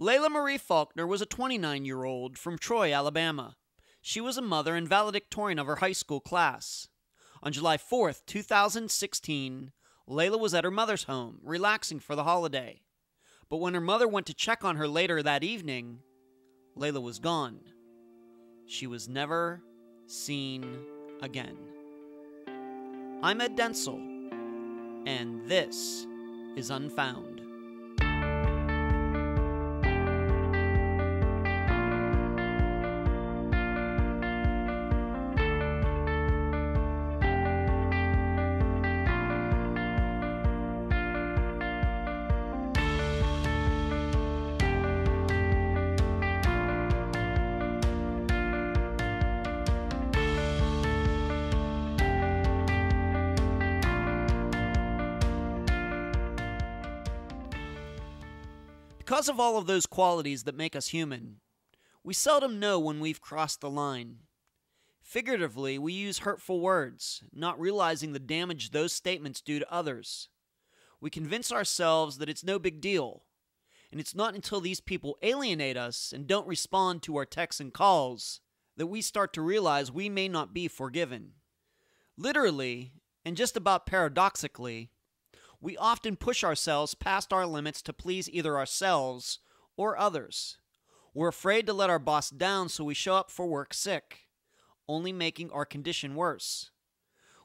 Lelia Marie Faulkner was a 29-year-old from Troy, Alabama. She was a mother and valedictorian of her high school class. On July 4th, 2016, Lela was at her mother's home, relaxing for the holiday. But when her mother went to check on her later that evening, Lela was gone. She was never seen again. I'm Ed Densel, and this is Unfound. Because of all of those qualities that make us human, we seldom know when we've crossed the line. Figuratively, we use hurtful words, not realizing the damage those statements do to others. We convince ourselves that it's no big deal, and it's not until these people alienate us and don't respond to our texts and calls that we start to realize we may not be forgiven. Literally, and just about paradoxically, we often push ourselves past our limits to please either ourselves or others. We're afraid to let our boss down, so we show up for work sick, only making our condition worse.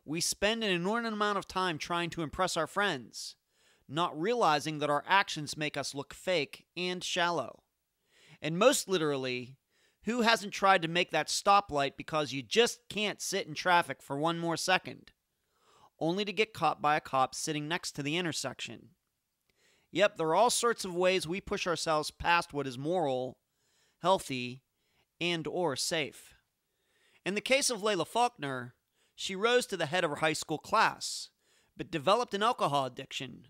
We spend an inordinate amount of time trying to impress our friends, not realizing that our actions make us look fake and shallow. And most literally, who hasn't tried to make that stoplight because you just can't sit in traffic for one more second, only to get caught by a cop sitting next to the intersection? Yep, there are all sorts of ways we push ourselves past what is moral, healthy, and or safe. In the case of Lelia Faulkner, she rose to the head of her high school class, but developed an alcohol addiction,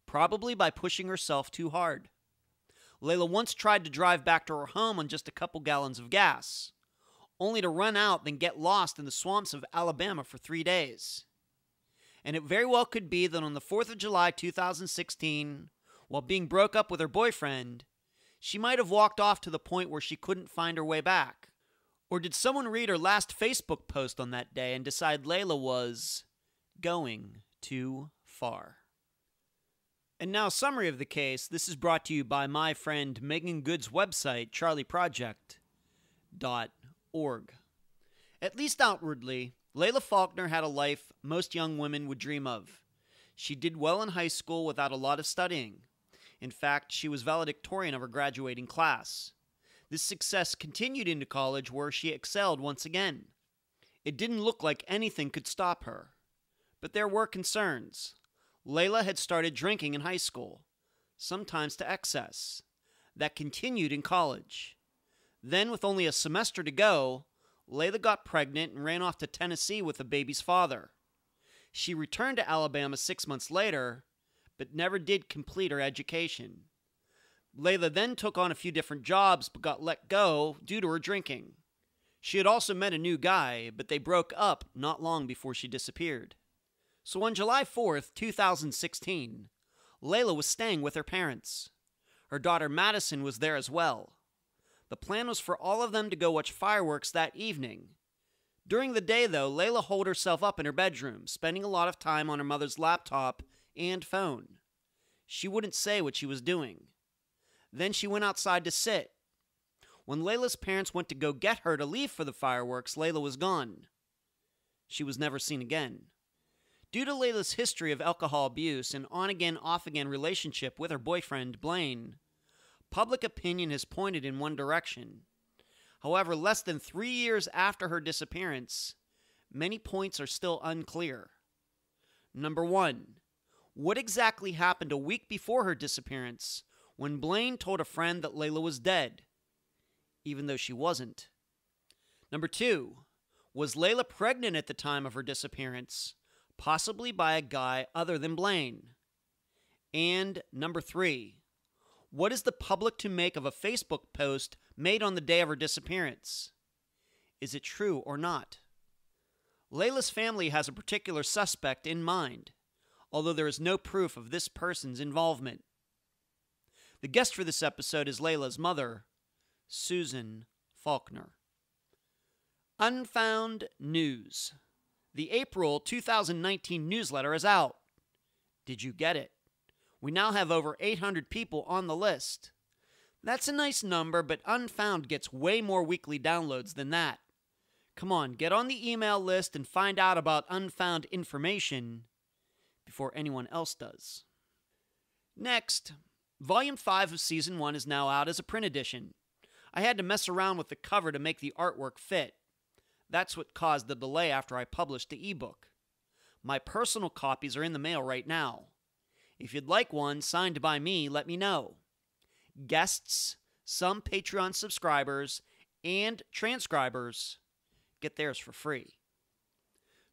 probably by pushing herself too hard. Lela once tried to drive back to her home on just a couple gallons of gas, only to run out then get lost in the swamps of Alabama for 3 days. And it very well could be that on the 4th of July 2016, while being broke up with her boyfriend, she might have walked off to the point where she couldn't find her way back. Or did someone read her last Facebook post on that day and decide Lela was going too far? And now, a summary of the case. This is brought to you by my friend Megan Good's website, charlieproject.org. At least outwardly, Lelia Faulkner had a life most young women would dream of. She did well in high school without a lot of studying. In fact, she was valedictorian of her graduating class. This success continued into college, where she excelled once again. It didn't look like anything could stop her. But there were concerns. Lela had started drinking in high school, sometimes to excess. That continued in college. Then, with only a semester to go, Lela got pregnant and ran off to Tennessee with the baby's father. She returned to Alabama 6 months later, but never did complete her education. Lela then took on a few different jobs, but got let go due to her drinking. She had also met a new guy, but they broke up not long before she disappeared. So on July 4th, 2016, Lela was staying with her parents. Her daughter Madison was there as well. The plan was for all of them to go watch fireworks that evening. During the day, though, Lela holed herself up in her bedroom, spending a lot of time on her mother's laptop and phone. She wouldn't say what she was doing. Then she went outside to sit. When Lela's parents went to go get her to leave for the fireworks, Lela was gone. She was never seen again. Due to Lela's history of alcohol abuse and on-again, off-again relationship with her boyfriend, Blaine, public opinion has pointed in one direction. However, less than 3 years after her disappearance, many points are still unclear. Number 1. What exactly happened a week before her disappearance when Blaine told a friend that Lela was dead, even though she wasn't? Number 2. Was Lela pregnant at the time of her disappearance, possibly by a guy other than Blaine? And number 3. What is the public to make of a Facebook post made on the day of her disappearance? Is it true or not? Lela's family has a particular suspect in mind, although there is no proof of this person's involvement. The guest for this episode is Leila's mother, Susan Faulkner. Unfound News. The April 2019 newsletter is out. Did you get it? We now have over 800 people on the list. That's a nice number, but Unfound gets way more weekly downloads than that. Come on, get on the email list and find out about Unfound information before anyone else does. Next, Volume 5 of Season 1 is now out as a print edition. I had to mess around with the cover to make the artwork fit. That's what caused the delay after I published the ebook. My personal copies are in the mail right now. If you'd like one signed by me, let me know. Guests, some Patreon subscribers, and transcribers get theirs for free.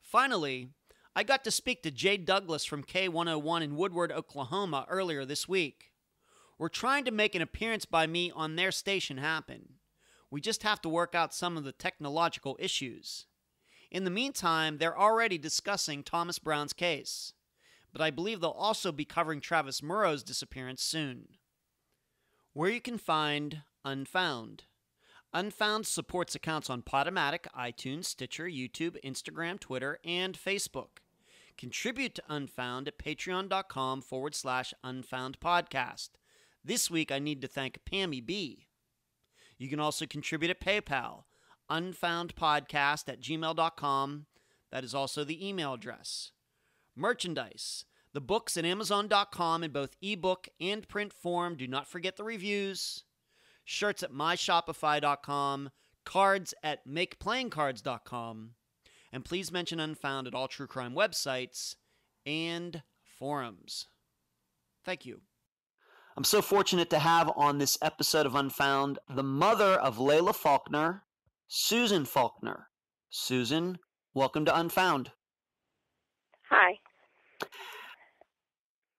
Finally, I got to speak to Jay Douglas from K101 in Woodward, Oklahoma earlier this week. We're trying to make an appearance by me on their station happen. We just have to work out some of the technological issues. In the meantime, they're already discussing Thomas Brown's case, but I believe they'll also be covering Travis Murrow's disappearance soon. Where you can find Unfound. Unfound supports accounts on Podomatic, iTunes, Stitcher, YouTube, Instagram, Twitter, and Facebook. Contribute to Unfound at patreon.com/Unfound Podcast. This week, I need to thank Pammy B. You can also contribute at PayPal, unfoundpodcast@gmail.com. That is also the email address. Merchandise. The books at Amazon.com in both ebook and print form. Do not forget the reviews. Shirts at myshopify.com. Cards at makeplayingcards.com. And please mention Unfound at all true crime websites and forums. Thank you. I'm so fortunate to have on this episode of Unfound the mother of Lelia Faulkner, Susan Faulkner. Susan, welcome to Unfound. Hi.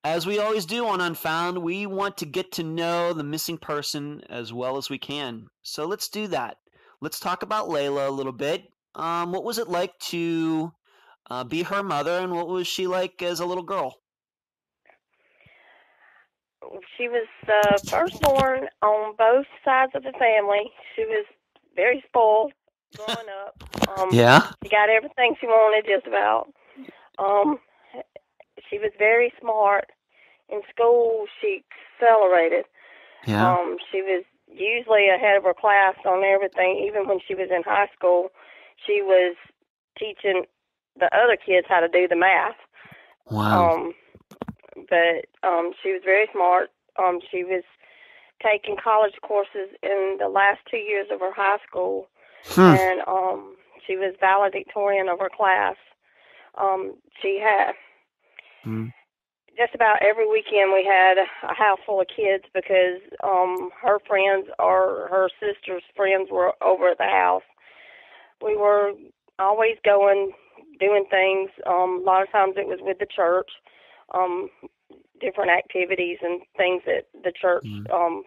As we always do on Unfound, we want to get to know the missing person as well as we can. So let's do that. Let's talk about Lela a little bit. What was it like to be her mother, and what was she like as a little girl? She was firstborn on both sides of the family. She was very spoiled growing up. Yeah? She got everything she wanted, just about. She was very smart. In school, she accelerated. Yeah. She was usually ahead of her class on everything. Even when she was in high school, she was teaching the other kids how to do the math. Wow. But she was very smart. She was taking college courses in the last 2 years of her high school, and she was valedictorian of her class. She had just about every weekend we had a house full of kids because her friends or her sister's friends were over at the house. We were always going, doing things. A lot of times it was with the church, different activities and things that the church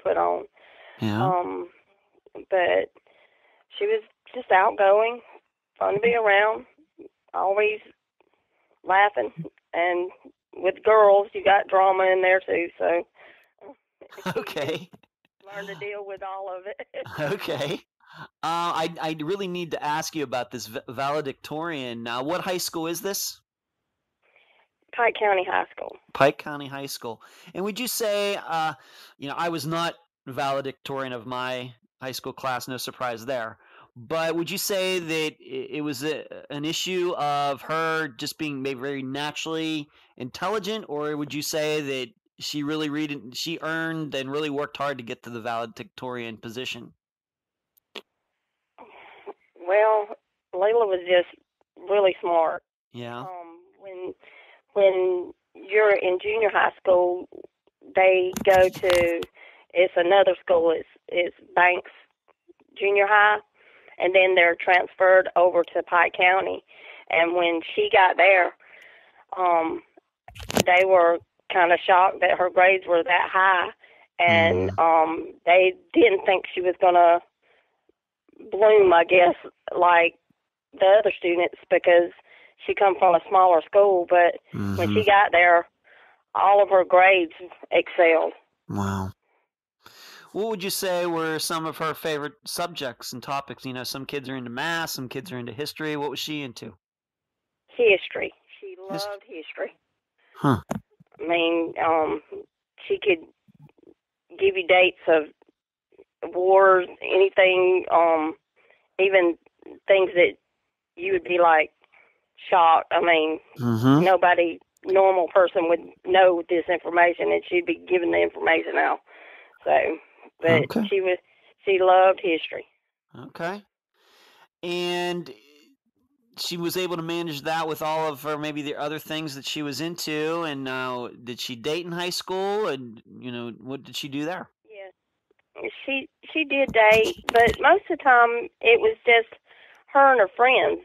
put on. Yeah. But she was just outgoing, fun to be around, always laughing, and with girls, you got drama in there too, so Okay. learn to deal with all of it. Okay. I really need to ask you about this valedictorian. What high school is this? Pike County High School. Pike County High School. And would you say, I was not valedictorian of my high school class, no surprise there. But would you say that it was an issue of her just being maybe very naturally intelligent, or would you say that she earned and really worked hard to get to the valedictorian position? Well, Lela was just really smart. Yeah. When you're in junior high school, they go to, it's another school. It's Banks Junior High, and then they're transferred over to Pike County. And when she got there, they were kind of shocked that her grades were that high, and they didn't think she was going to bloom, I guess, like the other students, because she come from a smaller school. But when she got there, all of her grades excelled. Wow. What would you say were some of her favorite subjects and topics? You know, some kids are into math, some kids are into history. What was she into? History. She History. loved history. Huh. I mean, she could give you dates of wars, anything, even things that you would be like shocked. I mean, nobody, normal person would know this information, and she'd be giving the information out. So, but she loved history. Okay. And she was able to manage that with all of her, maybe the other things that she was into. And did she date in high school? And, you know, what did she do there? Yeah, she did date, but most of the time it was just her and her friends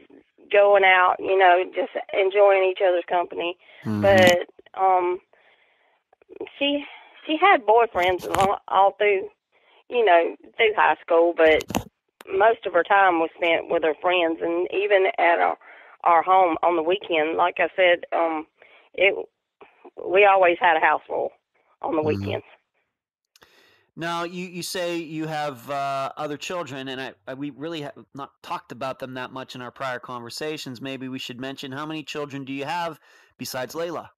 going out, you know, just enjoying each other's company. But she had boyfriends all through, you know, through high school, but most of her time was spent with her friends, and even at our home on the weekend. Like I said, we always had a house full on the weekends. Now, you say you have other children, and we really have not talked about them that much in our prior conversations. Maybe we should mention, how many children do you have besides Lela?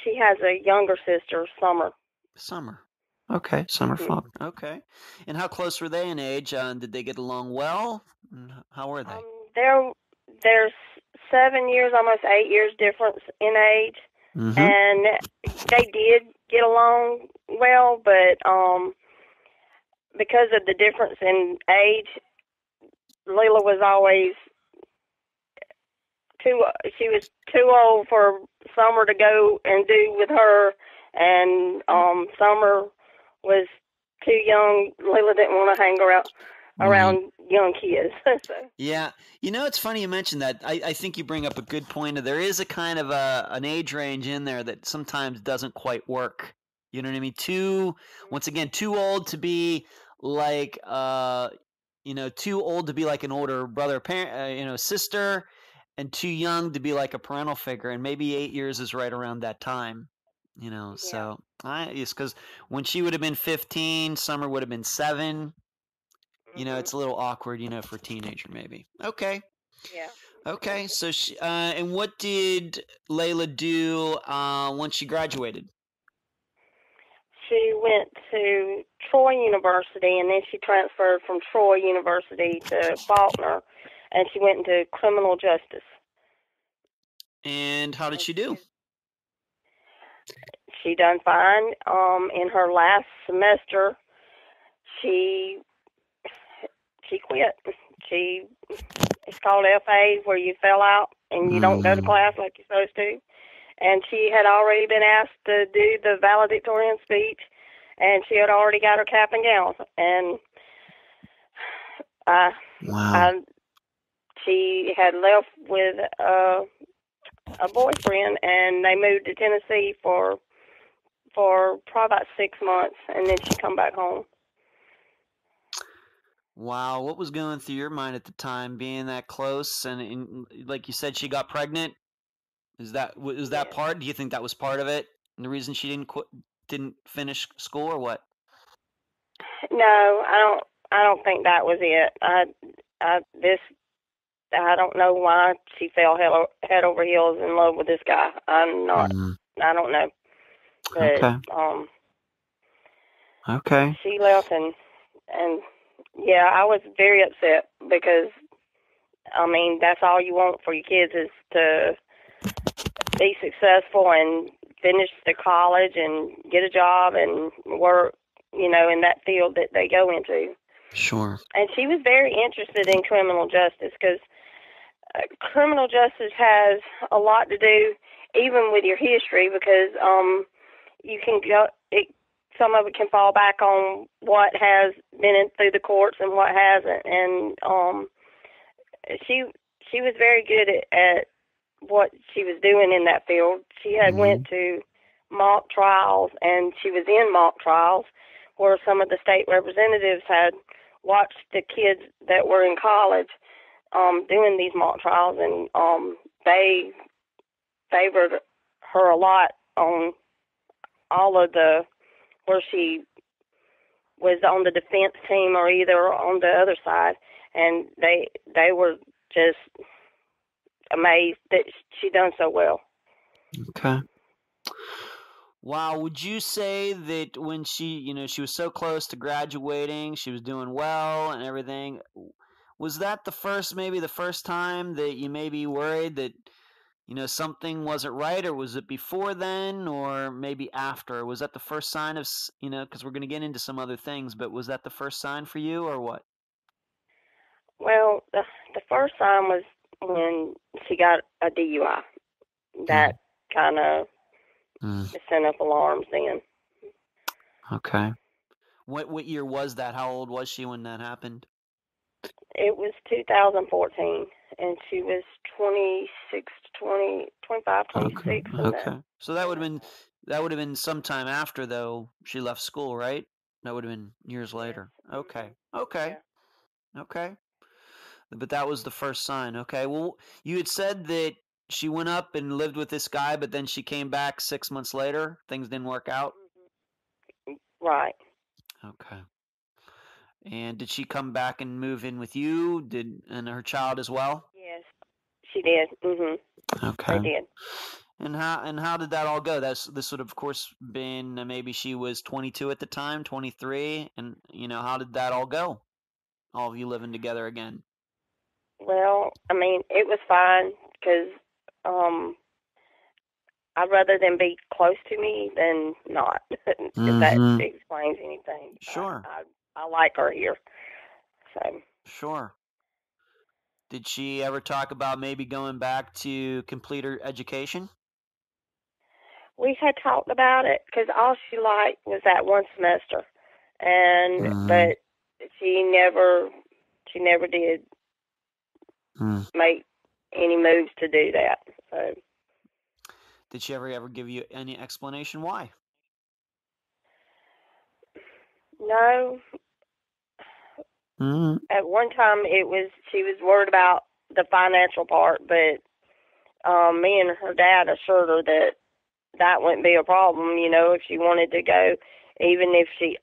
She has a younger sister, Summer. Summer. Okay, Summer Faulkner. Okay. And how close were they in age? Did they get along well? How were they? There's 7 years, almost 8 years difference in age. And they did get along well, but because of the difference in age, Lela was always she was too old for Summer to go and do with her, and Summer was too young. Lela didn't want to hang around young kids. So. Yeah. You know, it's funny you mentioned that. I think you bring up a good point. There is a kind of an age range in there that sometimes doesn't quite work. You know what I mean? Once again, too old to be like, too old to be like an older brother, parent, sister, and too young to be like a parental figure. And maybe 8 years is right around that time. You know, so it's because when she would have been 15, Summer would have been 7. You know, it's a little awkward, for a teenager, maybe. Okay. Yeah. Okay. So, and what did Leila do once she graduated? She went to Troy University, and then she transferred from Troy University to Faulkner, and she went into criminal justice. And how did she do? She done fine. In her last semester, she quit. It's called FA, where you fell out and you don't go to class like you're supposed to. And she had already been asked to do the valedictorian speech, and she had already got her cap and gown. And she had left with a boyfriend, and they moved to Tennessee for probably about 6 months, and then she come back home. Wow, what was going through your mind at the time, being that close? And like you said, she got pregnant. Was that part? Do you think that was part of it? And the reason she didn't finish school, or what? No, I don't think that was it. I don't know why she fell head over heels in love with this guy. I'm not. I don't know. But, okay. She left, and yeah, I was very upset because, I mean, that's all you want for your kids is to be successful and finish the college and get a job and work, in that field that they go into. Sure. And she was very interested in criminal justice because criminal justice has a lot to do even with your history, because you can go. Some of it can fall back on what has been through the courts and what hasn't. And she was very good at what she was doing in that field. She had went to mock trials, and she was in mock trials where some of the state representatives had watched the kids that were in college doing these mock trials, and they favored her a lot on all of the where she was on the defense team or either on the other side, and they were just amazed that she done so well. Okay. Wow, would you say that when she was so close to graduating, she was doing well and everything, was that maybe the first time that you maybe worried that, something wasn't right, or was it before then, or maybe after? Was that the first sign of, because we're going to get into some other things, but was that the first sign for you, or what? Well, the first sign was when she got a DUI. That kind of sent up alarms then. Okay. What year was that? How old was she when that happened? It was 2014, and she was 25, 26. Okay. So that would have been sometime after, though, she left school, right? That would have been years later. Okay. Okay. Yeah. Okay. But that was the first sign. Okay. Well, you had said that she went up and lived with this guy, but then she came back 6 months later. Things didn't work out. Right. Okay. And did she come back and move in with you? And her child as well? Yes, she did. Okay. They did. And how did that all go? This would have, of course, been maybe she was 22 at the time, 23, and how did that all go? All of you living together again. Well, I mean, it was fine because I'd rather them be close to me than not. If that explains anything. Sure. I like her here. So. Sure. Did she ever talk about maybe going back to complete her education? We had talked about it because all she liked was that one semester, and but she never did make any moves to do that. So. Did she ever give you any explanation why? No. At one time, she was worried about the financial part, but me and her dad assured her that wouldn't be a problem. If she wanted to go, even if she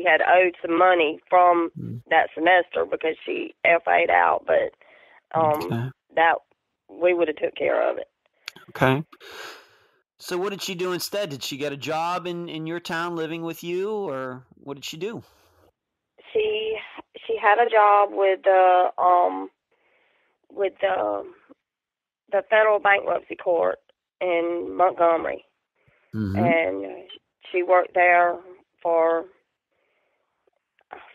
had owed some money from that semester because she FA'd out, but that we would have took care of it. Okay. So what did she do instead? Did she get a job in your town living with you, or what did she do? She had a job with the federal bankruptcy court in Montgomery, and she worked there for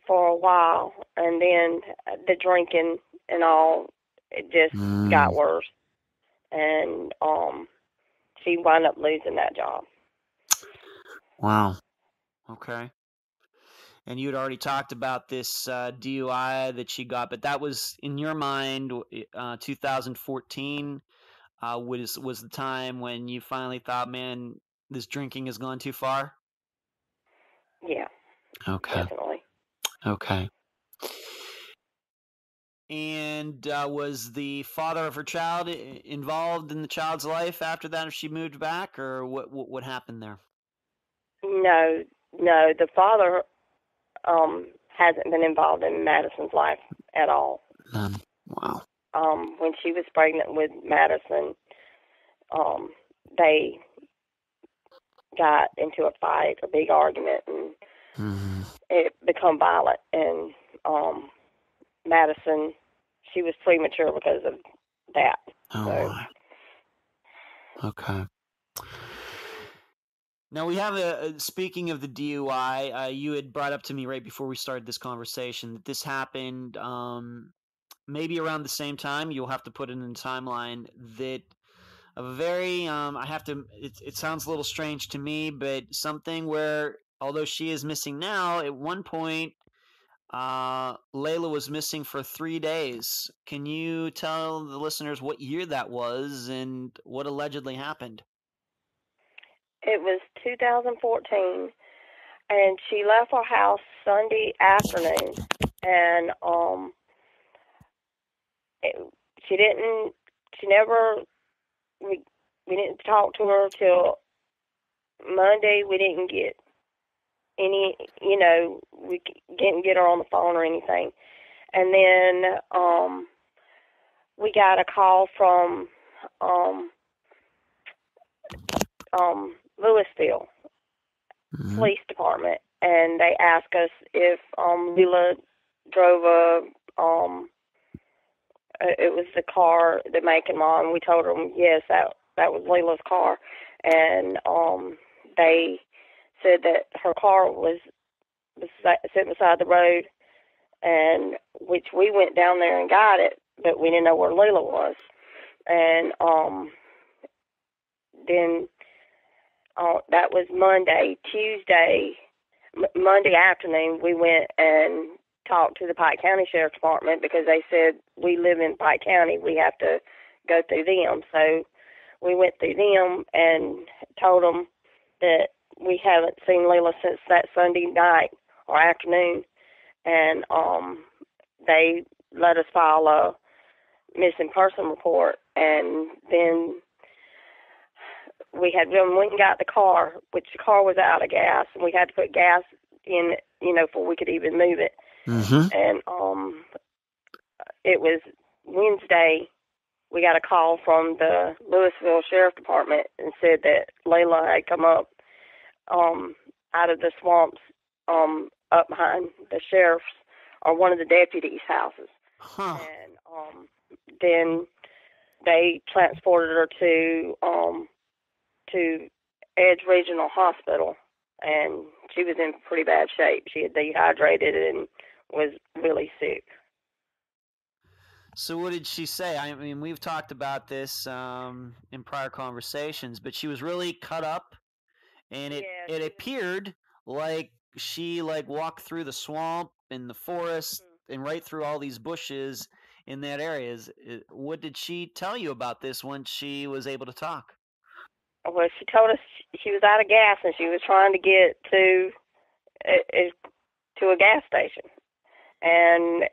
a while, and then the drinking and all, it just got worse, and she wound up losing that job. Wow. Okay. And you had already talked about this DUI that she got, but that was, in your mind, 2014 was the time when you finally thought, man, this drinking has gone too far? Yeah. Okay. Definitely. Okay. And was the father of her child involved in the child's life after that, if she moved back, or what happened there? No. The father hasn't been involved in Madison's life at all. Wow. When she was pregnant with Madison, they got into a fight, a big argument, and it became violent. And Madison, she was premature because of that. My. Okay. Now we have speaking of the DUI, you had brought up to me right before we started this conversation that this happened maybe around the same time. You'll have to put it in the timeline that a very it sounds a little strange to me, but something where, although she is missing now, at one point Lela was missing for 3 days. Can you tell the listeners what year that was and what allegedly happened? It was 2014, and she left her house Sunday afternoon, and we didn't talk to her till Monday. We didn't get we didn't get her on the phone or anything. And then we got a call from Louisville Police Department, and they asked us if Lela drove it was the car, the make and model, and we told them yes, that was Lela's car, and they said that her car was sitting beside the road, and which we went down there and got it, but we didn't know where Lela was, and then that was Monday. Monday afternoon, we went and talked to the Pike County Sheriff's Department because they said we live in Pike County, we have to go through them. So we went through them and told them that we haven't seen Lela since that Sunday night or afternoon, and they let us file a missing person report, and then we went and got the car, which the car was out of gas, and we had to put gas in, before we could even move it. And it was Wednesday. We got a call from the Louisville Sheriff Department and said that Lela had come up out of the swamps up behind the sheriff's or one of the deputies' houses. And then they transported her to Edge Regional Hospital, and she was in pretty bad shape. She had dehydrated and was really sick. So what did she say? I mean, we've talked about this in prior conversations, but she was really cut up, and it appeared like she walked through the swamp and the forest and right through all these bushes in that area. What did she tell you about this once she was able to talk? Well, she told us she was out of gas and she was trying to get to a gas station, and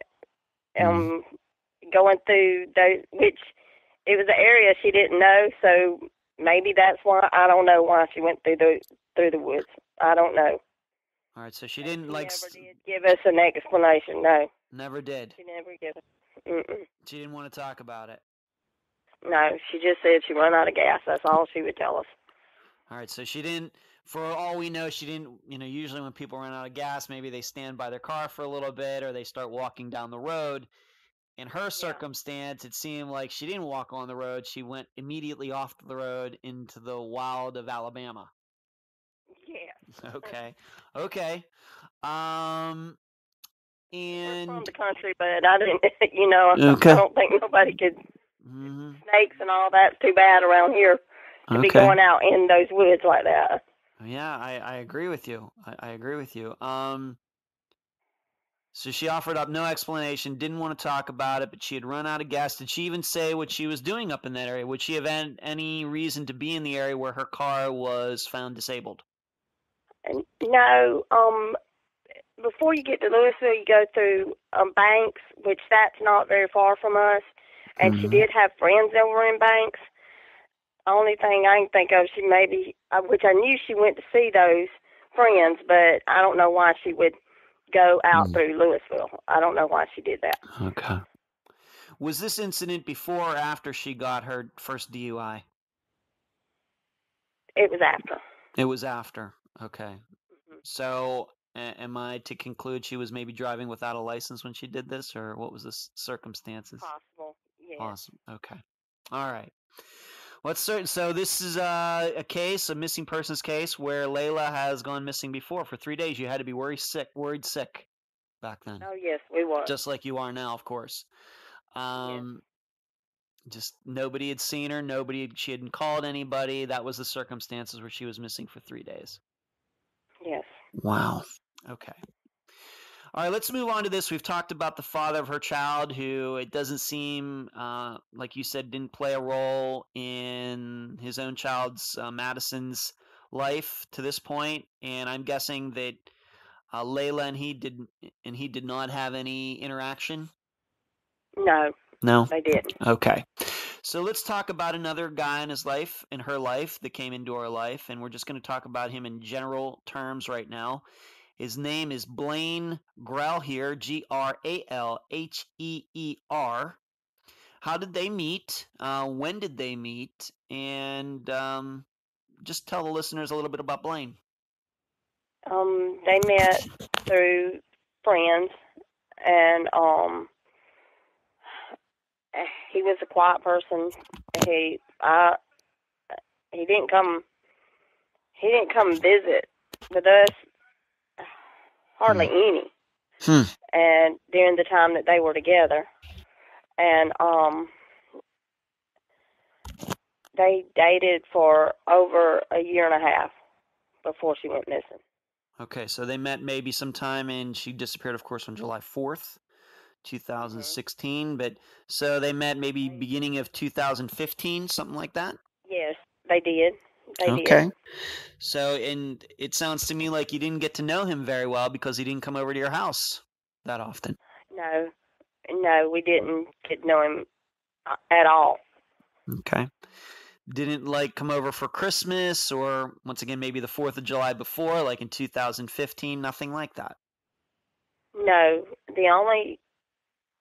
going through which it was an area she didn't know, so maybe that's why. I don't know why she went through the woods. I don't know. All right, so she didn't never did give us an explanation. No, never did. She never gave us. She didn't want to talk about it. No, she just said she ran out of gas. That's all she would tell us. All right, so she didn't, for all we know, she didn't, usually when people run out of gas, maybe they stand by their car for a little bit or they start walking down the road. In her circumstance, it seemed like she didn't walk on the road. She went immediately off the road into the wild of Alabama. Yeah. Okay. And We're from the country, but I didn't, I don't think nobody could. Snakes and all that's too bad around here to be going out in those woods like that. Yeah, I agree with you. I agree with you. So she offered up no explanation, didn't want to talk about it, but she had run out of gas. Did she even say what she was doing up in that area? Would she have had any reason to be in the area where her car was found disabled? No. Before you get to Louisville, you go through Banks, which that's not very far from us. And she did have friends that were in Banks. The only thing I can think of, she maybe, which I knew she went to see those friends, but I don't know why she would go out through Louisville. I don't know why she did that. Okay. Was this incident before or after she got her first DUI? It was after. It was after. Okay. So am I to conclude she was maybe driving without a license when she did this, or what was the circumstances? Possible, yeah. Awesome. Okay. All right. What's certain? So this is a missing persons case, where Lela has gone missing before for 3 days. You had to be worried sick back then. Oh, yes, we were. Just like you are now, of course. Yes. Just nobody had seen her. She hadn't called anybody. That was the circumstances where she was missing for 3 days. Yes. Wow. Okay. All right, let's move on to this. We've talked about the father of her child, who it doesn't seem, like you said, didn't play a role in his own child's, Madison's life to this point. And I'm guessing that Lela and he did not have any interaction? No, they didn't. Okay. So let's talk about another guy in her life that came into our life, and we're just going to talk about him in general terms right now. His name is Blaine Gralheer, Gralheer. How did they meet? When did they meet? And just tell the listeners a little bit about Blaine. They met through friends, and he was a quiet person. He didn't come visit with us hardly any. And during the time that they were together, and they dated for over a year and a half before she went missing. Okay, so they met maybe sometime, and she disappeared, of course, on July 4th, 2016. But so they met maybe beginning of 2015, something like that? Yes, they did. They did. did. So, and it sounds to me like you didn't get to know him very well because he didn't come over to your house that often. No, we didn't get to know him at all. Okay. Didn't come over for Christmas or once again maybe the 4th of July before, like in 2015, nothing like that? No, the only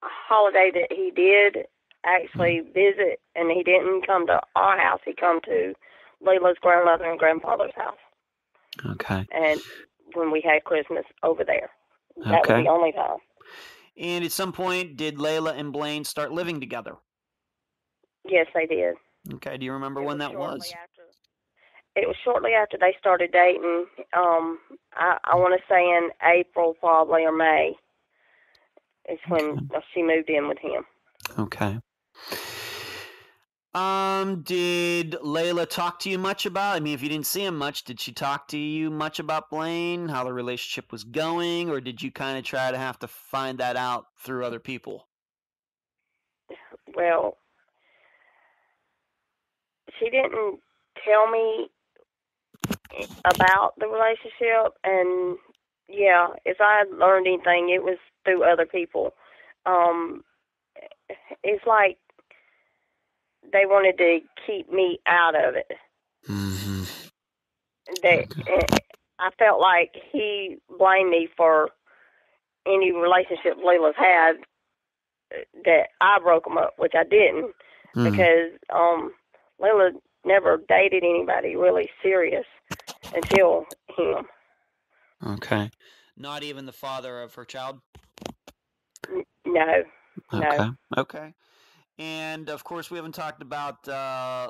holiday that he did actually visit, and he didn't come to our house, he come to Leila's grandmother and grandfather's house. Okay. And when we had Christmas over there. That was the only time. And at some point, did Lela and Blaine start living together? Yes, they did. Okay. Do you remember when that was? It was shortly after they started dating. I want to say in April probably or May. It's when she moved in with him. Okay. Did Lela talk to you much about? I mean, if you didn't see him much, did she talk to you much about Blaine, how the relationship was going, or did you kind of try to have to find that out through other people? Well, she didn't tell me about the relationship, and yeah, if I had learned anything, it was through other people. It's like they wanted to keep me out of it. Mm-hmm. I felt like he blamed me for any relationship Leila's had that I broke them up, which I didn't, because Lela never dated anybody really serious until him. Okay. Not even the father of her child? No. Okay. No. Okay. And of course, we haven't talked about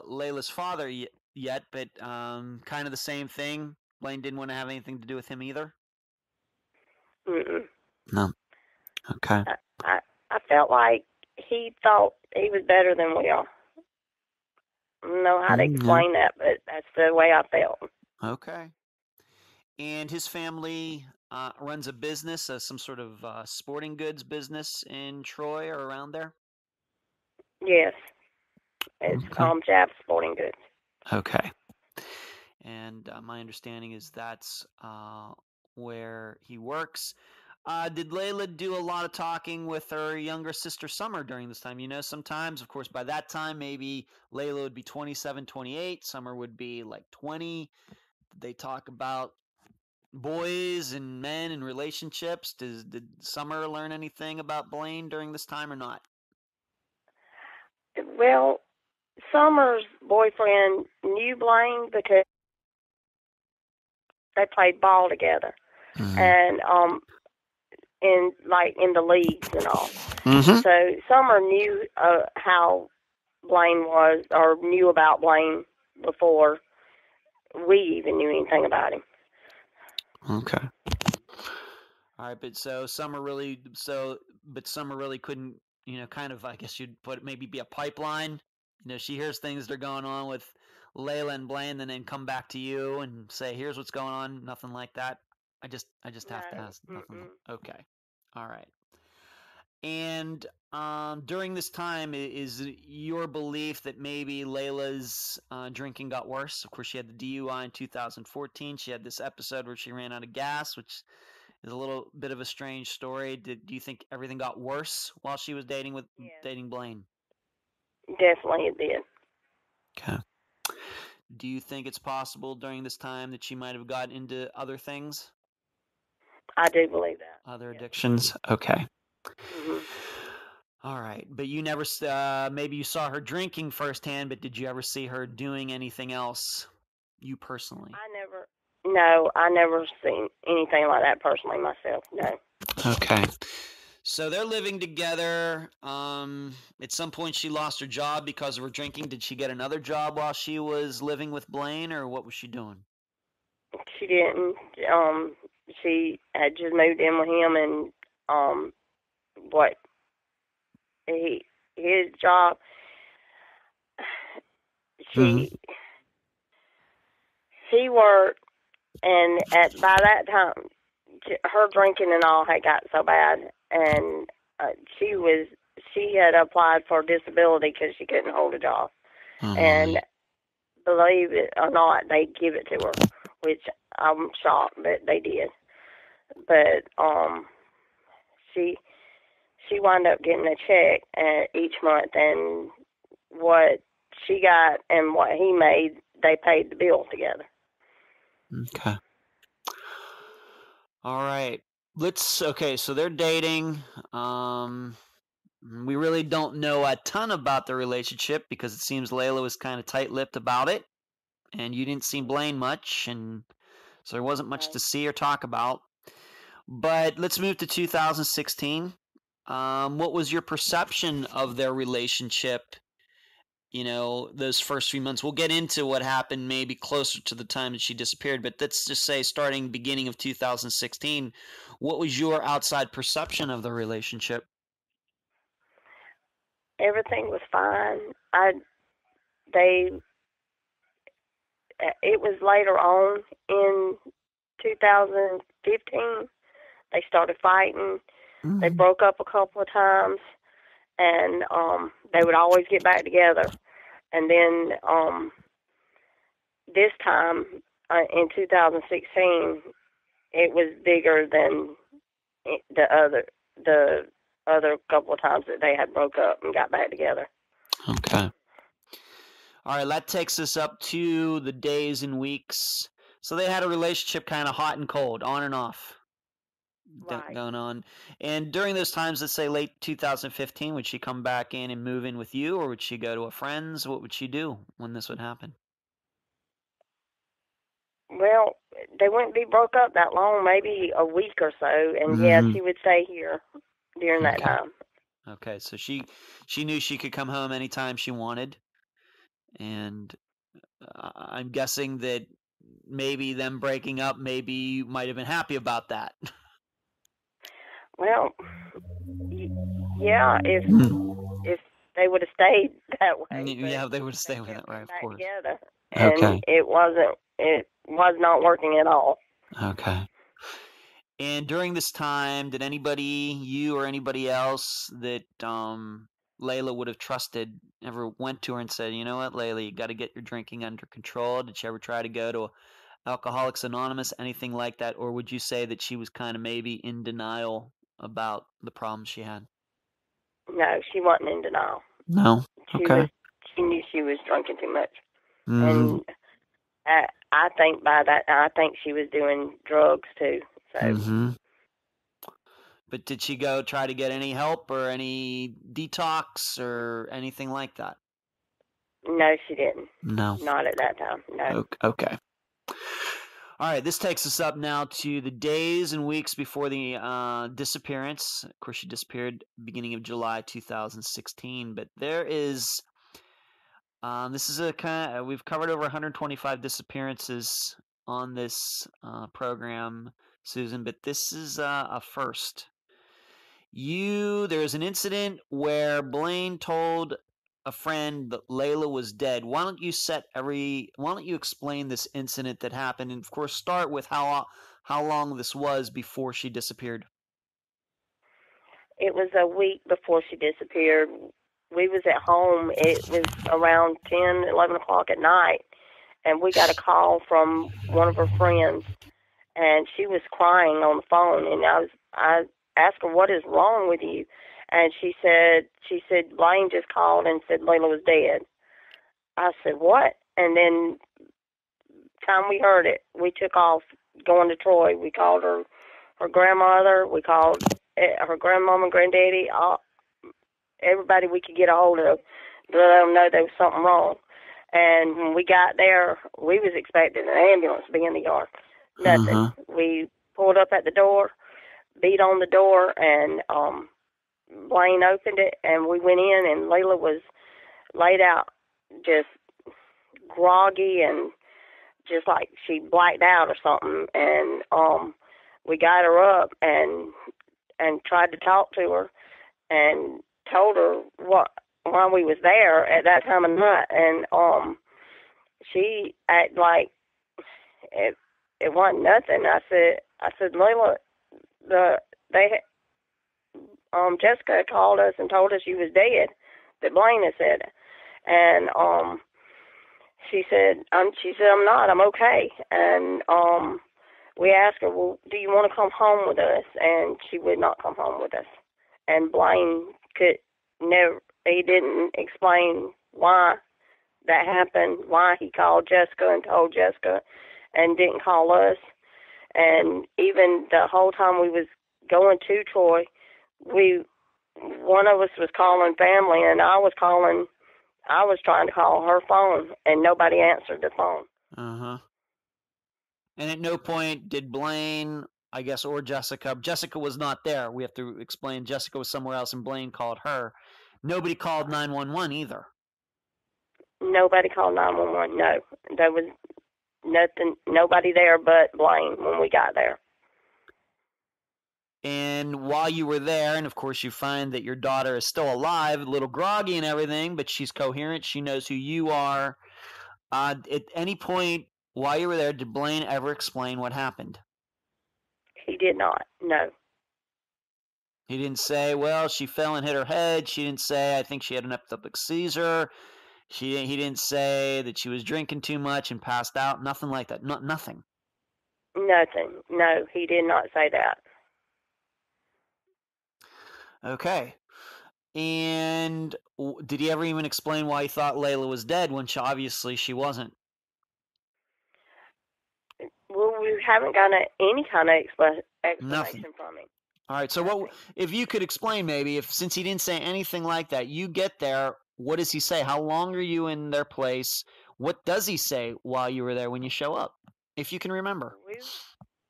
Leila's father yet, but kind of the same thing. Blaine didn't want to have anything to do with him either? Mm-mm. No. Okay. I felt like he thought he was better than we are. I don't know how to explain that, but that's the way I felt. Okay. And his family runs a business, some sort of sporting goods business in Troy or around there? Yes. It's Jab Sporting Goods. Okay. And my understanding is that's where he works. Did Lela do a lot of talking with her younger sister Summer during this time? You know, sometimes, of course, by that time, maybe Lela would be 27, 28. Summer would be like 20. Did they talk about boys and men and relationships? Did Summer learn anything about Blaine during this time or not? Well, Summer's boyfriend knew Blaine because they played ball together, and in the leagues and all. So Summer knew how Blaine was, or knew about Blaine before we even knew anything about him. Okay. All right, but Summer really couldn't, kind of, I guess you'd put it, maybe be a pipeline. She hears things that are going on with Lela and Blaine, and then come back to you and say, "Here's what's going on." Nothing like that. I just have to ask. Nothing. Okay. All right. And during this time, is your belief that maybe Leila's drinking got worse? Of course, she had the DUI in 2014. She had this episode where she ran out of gas, which is a little bit of a strange story. Do you think everything got worse while she was dating Blaine? Definitely it did. Okay. Do you think it's possible during this time that she might have got into other things? I do believe that. Other Yes. addictions? Okay. Hmm. All right. But you never, maybe you saw her drinking firsthand, but did you ever see her doing anything else, you personally? I never seen anything like that personally myself, no. Okay. So they're living together. At some point she lost her job because of her drinking. Did she get another job while she was living with Blaine, or what was she doing? She didn't. She had just moved in with him, and his job. He worked, and by that time, her drinking and all had got so bad, and she had applied for disability because she couldn't hold a job, and believe it or not, they give it to her, which I'm shocked that they did. But she wound up getting a check each month, and what she got and what he made, they paid the bill together. Okay. All right. So they're dating. We really don't know a ton about the relationship because it seems Lela was kind of tight-lipped about it, and you didn't see Blaine much, and so there wasn't much to see or talk about. But let's move to 2016. What was your perception of their relationship, those first 3 months? We'll get into what happened maybe closer to the time that she disappeared, but let's just say starting beginning of 2016, what was your outside perception of the relationship? Everything was fine. It was later on in 2015 they started fighting. They broke up a couple of times, and they would always get back together. And then this time in 2016, it was bigger than the other couple of times that they had broke up and got back together. Okay. All right, that takes us up to the days and weeks. So they had a relationship kind of hot and cold, on and off, Right. going on. And during those times, let's say late 2015, would she come back in and move in with you, or would she go to a friend's? What would she do when this would happen? Well, they wouldn't be broke up that long, maybe a week or so, and yeah, she would stay here during that time. Okay, so she knew she could come home anytime she wanted, and I'm guessing that maybe them breaking up, maybe you might have been happy about that. Well, yeah, if they would have stayed that way. Yeah, they would have stayed with it, right? Of course. Together, and it was not working at all. Okay. And during this time, did anybody, you or anybody else that Lela would have trusted, ever went to her and said, you know what, Lela, you got to get your drinking under control? Did she ever try to go to Alcoholics Anonymous, anything like that? Or would you say that she was kind of maybe in denial about the problems she had? No, she wasn't in denial. No? Okay. She knew she was drinking too much. And I think by that, I think she was doing drugs too. So. But did she go try to get any help or any detox or anything like that? No, she didn't. No. Not at that time, no. Okay. All right, this takes us up now to the days and weeks before the disappearance. Of course, she disappeared beginning of July 2016, but there is, this is a kind of, we've covered over 125 disappearances on this program, Susan, but this is a first. There's an incident where Blaine told a friend that Lela was dead. Why don't you explain this incident that happened, and of course start with how long this was before she disappeared? It was a week before she disappeared. We was at home. It was around 10, 11 o'clock at night, and we got a call from one of her friends, and she was crying on the phone, and I asked her, what is wrong with you? And she said, Blaine just called and said Lela was dead. I said, what? And then time we heard it, we took off going to Troy. We called her her grandmother. We called her grandmama and granddaddy, everybody we could get a hold of to let them know there was something wrong. And when we got there, we was expecting an ambulance to be in the yard. Nothing. We pulled up at the door, beat on the door, and Blaine opened it, and we went in, and Lela was laid out just groggy and just like she blacked out or something. And we got her up and tried to talk to her and told her why we was there at that time of night. And she acted like it wasn't nothing. I said, Lela, Jessica had called us and told us you was dead, that Blaine had said. And she said, I'm not, I'm okay. And we asked her, well, do you want to come home with us? And she would not come home with us. And Blaine he didn't explain why that happened, why he called Jessica and told Jessica and didn't call us. And even the whole time we was going to Troy, one of us was calling family, and I was trying to call her phone, and nobody answered the phone. And at no point did Blaine, I guess, or Jessica was not there. We have to explain Jessica was somewhere else, and Blaine called her. Nobody called 911 either. Nobody called 911, no. There was nobody there but Blaine when we got there. And while you were there, and of course you find that your daughter is still alive, a little groggy and everything, but she's coherent. She knows who you are. At any point while you were there, did Blaine ever explain what happened? He did not, no. He didn't say, well, she fell and hit her head. She didn't say, I think she had an epileptic seizure. He didn't say that she was drinking too much and passed out. Nothing like that. Nothing. Nothing. No, he did not say that. Okay. And did he ever even explain why he thought Lela was dead when obviously she wasn't? Well, we haven't gotten any kind of explanation from him. All right. So if you could explain maybe, since he didn't say anything like that, you get there, what does he say? How long are you in their place? What does he say while you were there when you show up, if you can remember?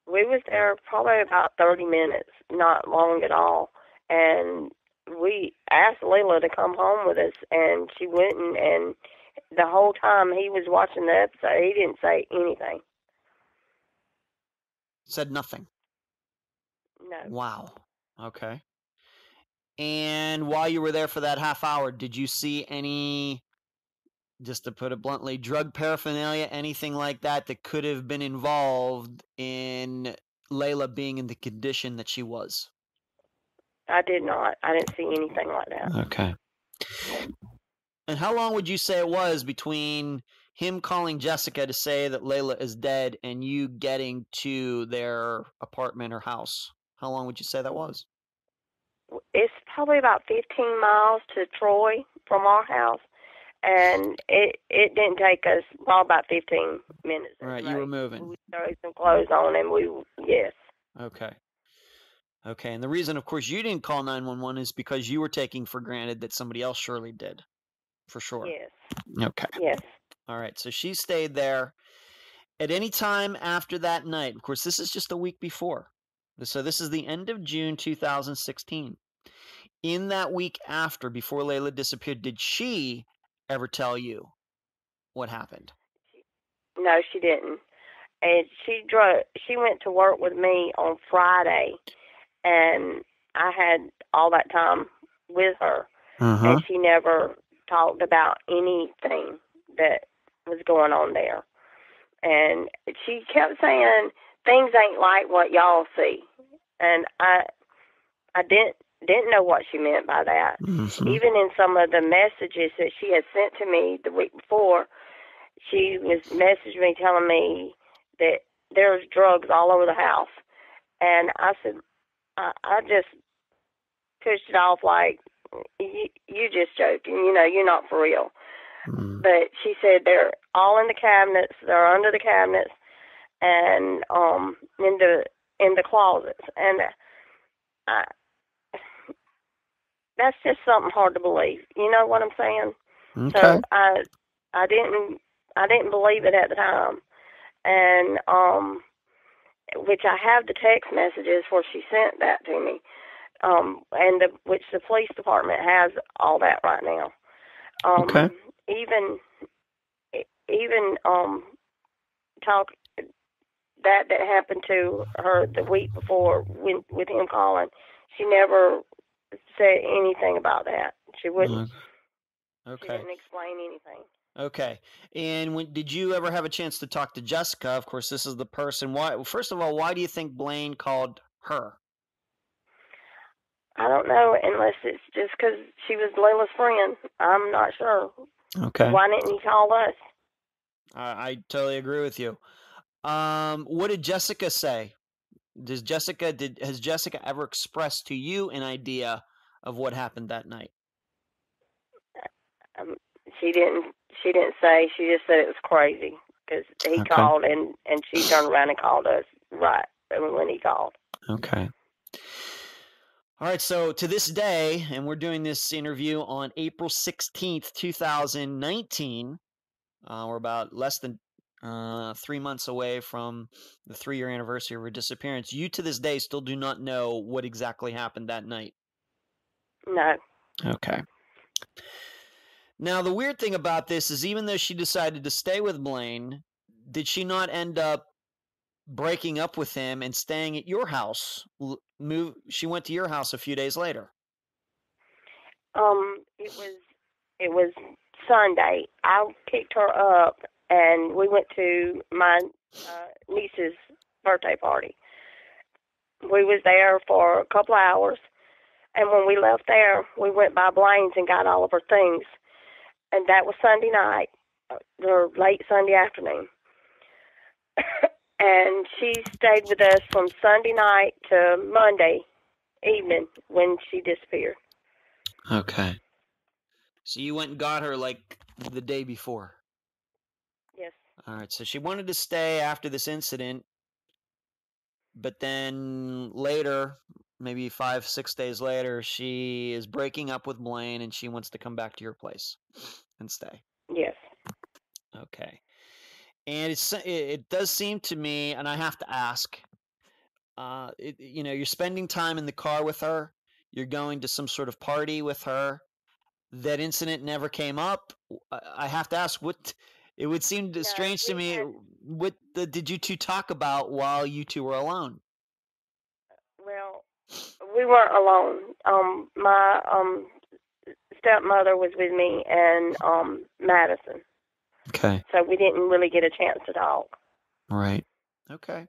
We was there probably about 30 minutes, not long at all. And we asked Lela to come home with us, and she went, and the whole time he was watching the episode, he didn't say anything. Said nothing? No. Wow. Okay. And while you were there for that half hour, did you see any, just to put it bluntly, drug paraphernalia, anything like that could have been involved in Lela being in the condition that she was? I did not. I didn't see anything like that. Okay. And how long would you say it was between him calling Jessica to say that Lela is dead and you getting to their apartment or house? How long would you say that was? It's probably about 15 miles to Troy from our house, and it didn't take us about 15 minutes. Right, you were moving. We threw some clothes on, and yes. Okay. Okay, and the reason, of course, you didn't call 911 is because you were taking for granted that somebody else surely did, for sure. Yes. Okay. Yes. All right, so she stayed there. At any time after that night, of course, this is just a week before. So this is the end of June 2016. In that week after, before Lela disappeared, did she ever tell you what happened? No, she didn't. And she went to work with me on Friday, and I had all that time with her, and she never talked about anything that was going on there. And she kept saying, things ain't like what y'all see. And I didn't know what she meant by that. Even in some of the messages that she had sent to me the week before, she was messaging me telling me that there's drugs all over the house. And I said, I just pushed it off like, you just joking, you're not for real. But she said they're all in the cabinets, they're under the cabinets, and in in the closets, and I, that's just something hard to believe. You know what I'm saying? Okay. So I didn't believe it at the time, and which I have the text messages where she sent that to me, and which the police department has all that right now. Okay. Even talk that happened to her the week before with him calling. She never said anything about that. She wouldn't. Okay. She didn't explain anything. Okay. And did you ever have a chance to talk to Jessica? Of course, this is the person. Why? First of all, why do you think Blaine called her? I don't know, unless it's just because she was Leila's friend. I'm not sure. Okay. Why didn't he call us? I totally agree with you. What did Jessica say? Has Jessica ever expressed to you an idea of what happened that night? She didn't say. She just said it was crazy because he called and she turned around and called us right when he called. Okay. All right, so to this day, and we're doing this interview on April 16th, 2019, we're about less than 3 months away from the 3-year anniversary of her disappearance. You, to this day, still do not know what exactly happened that night? No. Okay. Now, the weird thing about this is even though she decided to stay with Blaine, did she not end up breaking up with him and staying at your house? She went to your house a few days later. It was Sunday. I picked her up and we went to my niece's birthday party. We was there for a couple of hours, and when we left there, we went by Blaine's and got all of her things. And that was Sunday night, or late Sunday afternoon. And she stayed with us from Sunday night to Monday evening when she disappeared. Okay. So you went and got her like the day before? Yes. All right. So she wanted to stay after this incident, but then later, maybe 5-6 days later, she is breaking up with Blaine and she wants to come back to your place and stay. Yes. Okay. And it does seem to me, and I have to ask, you're spending time in the car with her, you're going to some sort of party with her, that incident never came up. I have to ask, it would seem strange to me, what did you two talk about while you two were alone? Well, we weren't alone. My stepmother was with me and Madison. Okay. So we didn't really get a chance to talk. Right. Okay.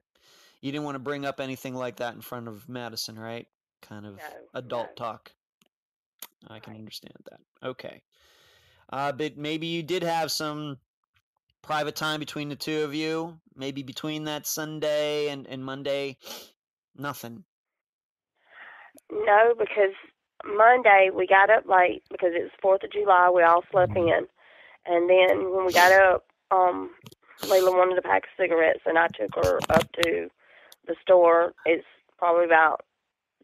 You didn't want to bring up anything like that in front of Madison, right? Kind of adult talk. I can understand that. Okay. But maybe you did have some private time between the two of you? Maybe between that Sunday and Monday? Nothing. No, because Monday we got up late because it was 4th of July. We all slept in. And then when we got up, Lela wanted a pack of cigarettes, and I took her up to the store. It's probably about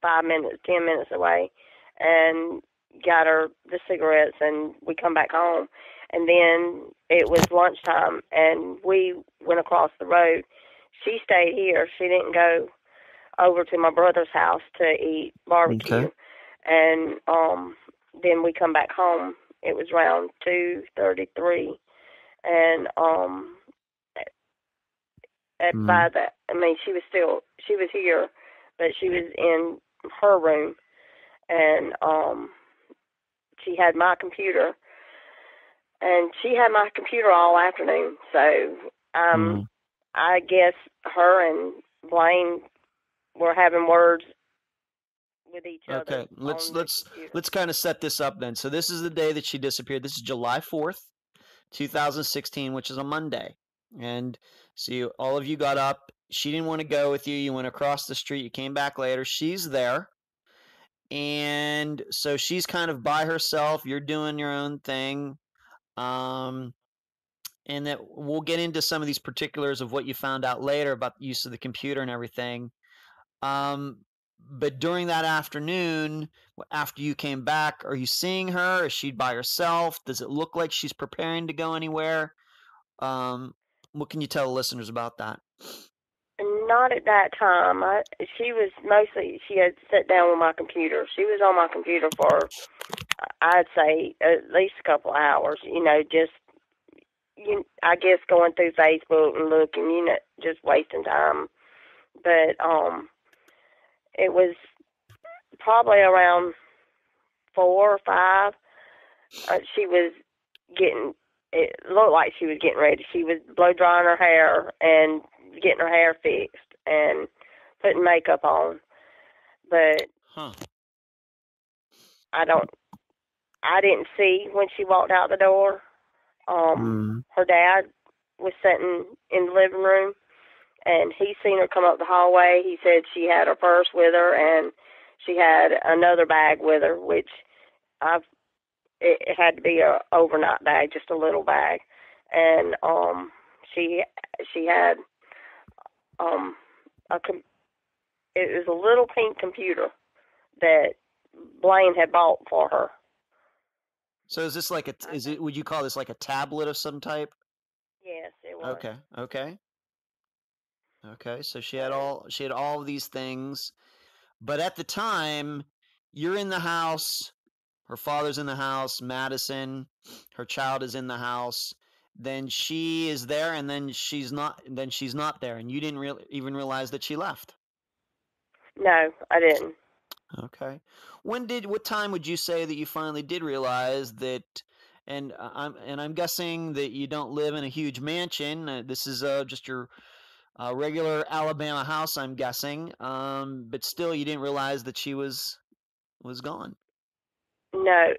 10 minutes away, and got her the cigarettes, and we come back home. And then it was lunchtime, and we went across the road. She stayed here. She didn't go over to my brother's house to eat barbecue. Okay. And then we come back home. It was around 2:33, and by that, I mean, she was here, but she was in her room, and she had my computer, and she had my computer all afternoon. So I guess her and Blaine were having words with each other. Okay, let's kind of set this up then. So this is the day that she disappeared. This is July 4th, 2016, which is a Monday. And so all of you got up. She didn't want to go with you. You went across the street. You came back later. She's there. And so she's kind of by herself. You're doing your own thing. And that we'll get into some of these particulars of what you found out later about the use of the computer and everything. But during that afternoon, after you came back, are you seeing her? Is she by herself? Does it look like she's preparing to go anywhere? What can you tell the listeners about that? Not at that time. She had sat down with my computer. She was on my computer for, I'd say, at least a couple of hours. I guess going through Facebook and looking, just wasting time. But it was probably around 4 or 5. It looked like she was getting ready. She was blow drying her hair and getting her hair fixed and putting makeup on. But I didn't see when she walked out the door. Her dad was sitting in the living room, and he seen her come up the hallway. He said she had her purse with her, and she had another bag with her, which it had to be a overnight bag, just a little bag. And she had it was a little pink computer that Blaine had bought for her. So is this would you call this like a tablet of some type? Yes, it was. Okay. So she had all of these things, but at the time, you're in the house, her father's in the house, Madison, her child is in the house, then she is there, and then she's not there, and you didn't even realize that she left. No, I didn't. Okay. What time would you say that you finally did realize that? And I'm guessing that you don't live in a huge mansion. This is just your regular Alabama house, I'm guessing. But still, you didn't realize that she was gone. No.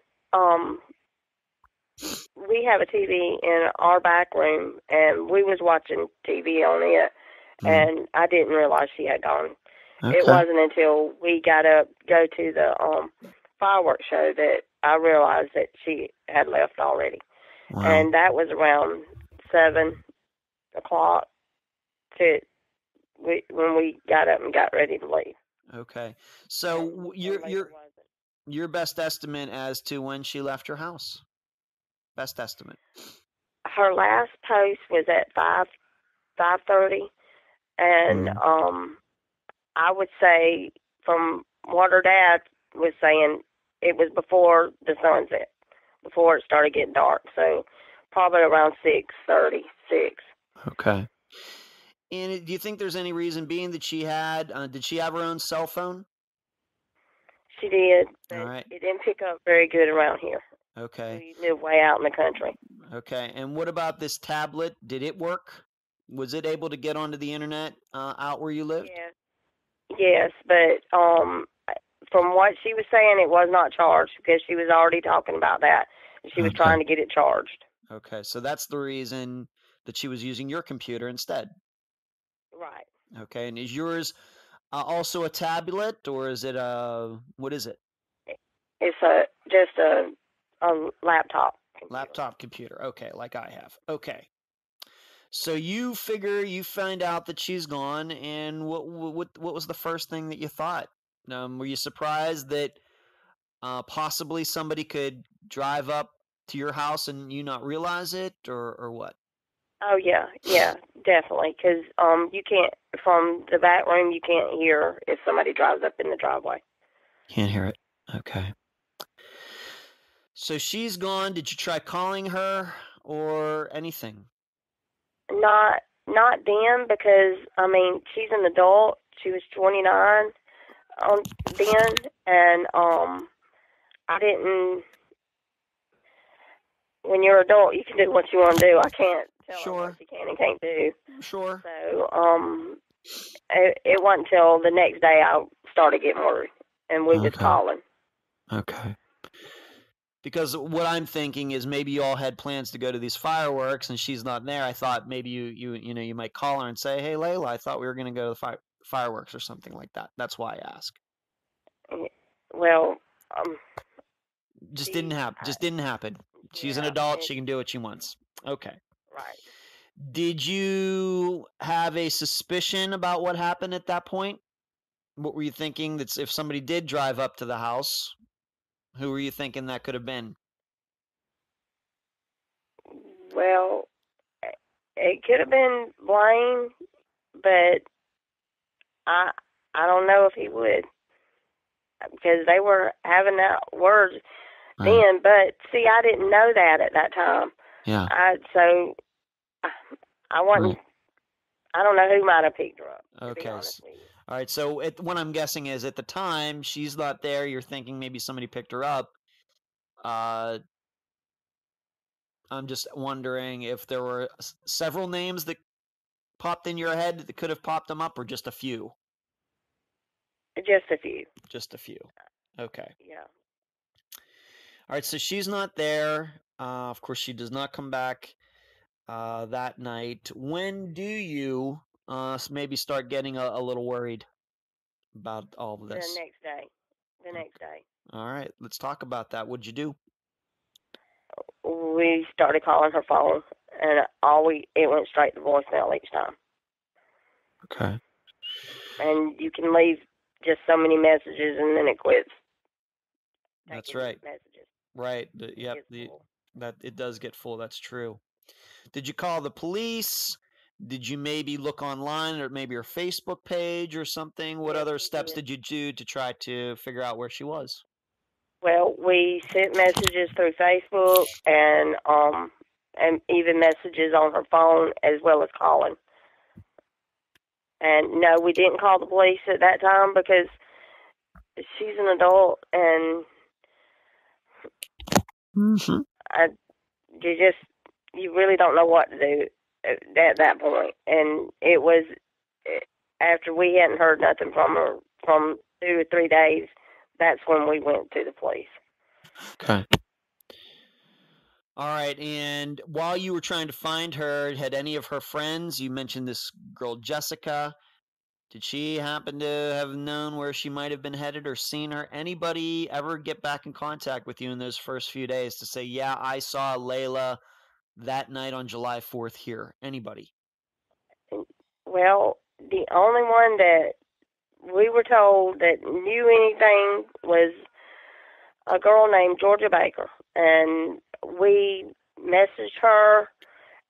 We have a TV in our back room, and we was watching TV on it, and I didn't realize she had gone. Okay. It wasn't until we got up, go to the fireworks show, that I realized that she had left already. Wow. And that was around 7 o'clock when we got up and got ready to leave. Okay. So your best estimate as to when she left your house? Best estimate. Her last post was at 5:30, and I would say, from what her dad was saying, it was before the sunset, before it started getting dark. So probably around 6:30. Okay. And do you think there's any reason being that did she have her own cell phone? She did, but all right. It didn't pick up very good around here. Okay. We live way out in the country. Okay. And what about this tablet? Did it work? Was it able to get onto the internet out where you lived? Yeah. Yes, but from what she was saying, it was not charged, because she was already talking about that. She was trying to get it charged. Okay, so that's the reason that she was using your computer instead. Right. Okay, and is yours also a tablet, or is it what is it? It's just a laptop computer. Laptop computer. Okay, like I have. Okay. So you find out that she's gone, and what was the first thing that you thought? Were you surprised that possibly somebody could drive up to your house and you not realize it, or what? Oh yeah, definitely. Because you can't, from the back room, you can't hear if somebody drives up in the driveway. Can't hear it. Okay. So she's gone. Did you try calling her or anything? Not then, because she's an adult. She was 29 then, and I didn't. When you're an adult, you can do what you want to do. I can't tell her what she can and can't do. Sure. So it wasn't until the next day I started getting worried, and we was calling. Okay. Because what I'm thinking is maybe you all had plans to go to these fireworks, and she's not there. I thought maybe you might call her and say, "Hey, Lela, I thought we were going to go to the fireworks," or something like that. That's why I ask. Well, just didn't happen. Just didn't happen. She's an adult. She can do what she wants. Okay. Right. Did you have a suspicion about what happened at that point? What were you thinking? That's if somebody did drive up to the house, who were you thinking that could have been? Well, it could have been Blaine, but I don't know if he would, because they were having that word then. But see, I didn't know that at that time. Yeah. So I wasn't. I don't know who might have picked her up. Okay. To be honest with you. All right. So what I'm guessing is at the time she's not there. You're thinking maybe somebody picked her up. I'm just wondering if there were several names that popped in your head that could have popped them up, or just a few. Just a few. Just a few. Okay. Yeah. All right. So she's not there. Of course, she does not come back that night. When do you maybe start getting a little worried about all of this? The next day. The next day. All right, let's talk about that. What'd you do? We started calling her phone, and it went straight to voicemail each time. Okay. And you can leave just so many messages, and then it quits. That's right. Messages. Right. Yep. That it does get full. That's true. Did you call the police? Did you maybe look online, or maybe her Facebook page or something? What other steps did you do to try to figure out where she was? Well, we sent messages through Facebook and even messages on her phone, as well as calling. And no, we didn't call the police at that time because she's an adult, and you really don't know what to do at that point. And it was after we hadn't heard nothing from her from 2 or 3 days. That's when we went to the police. Okay. All right. And while you were trying to find her, had any of her friends, you mentioned this girl Jessica, did she happen to have known where she might have been headed or seen her? Anybody ever get back in contact with you in those first few days to say, yeah, I saw Lela that night on July 4th here? Anybody? Well, the only one that we were told that knew anything was a girl named Georgia Baker. And we messaged her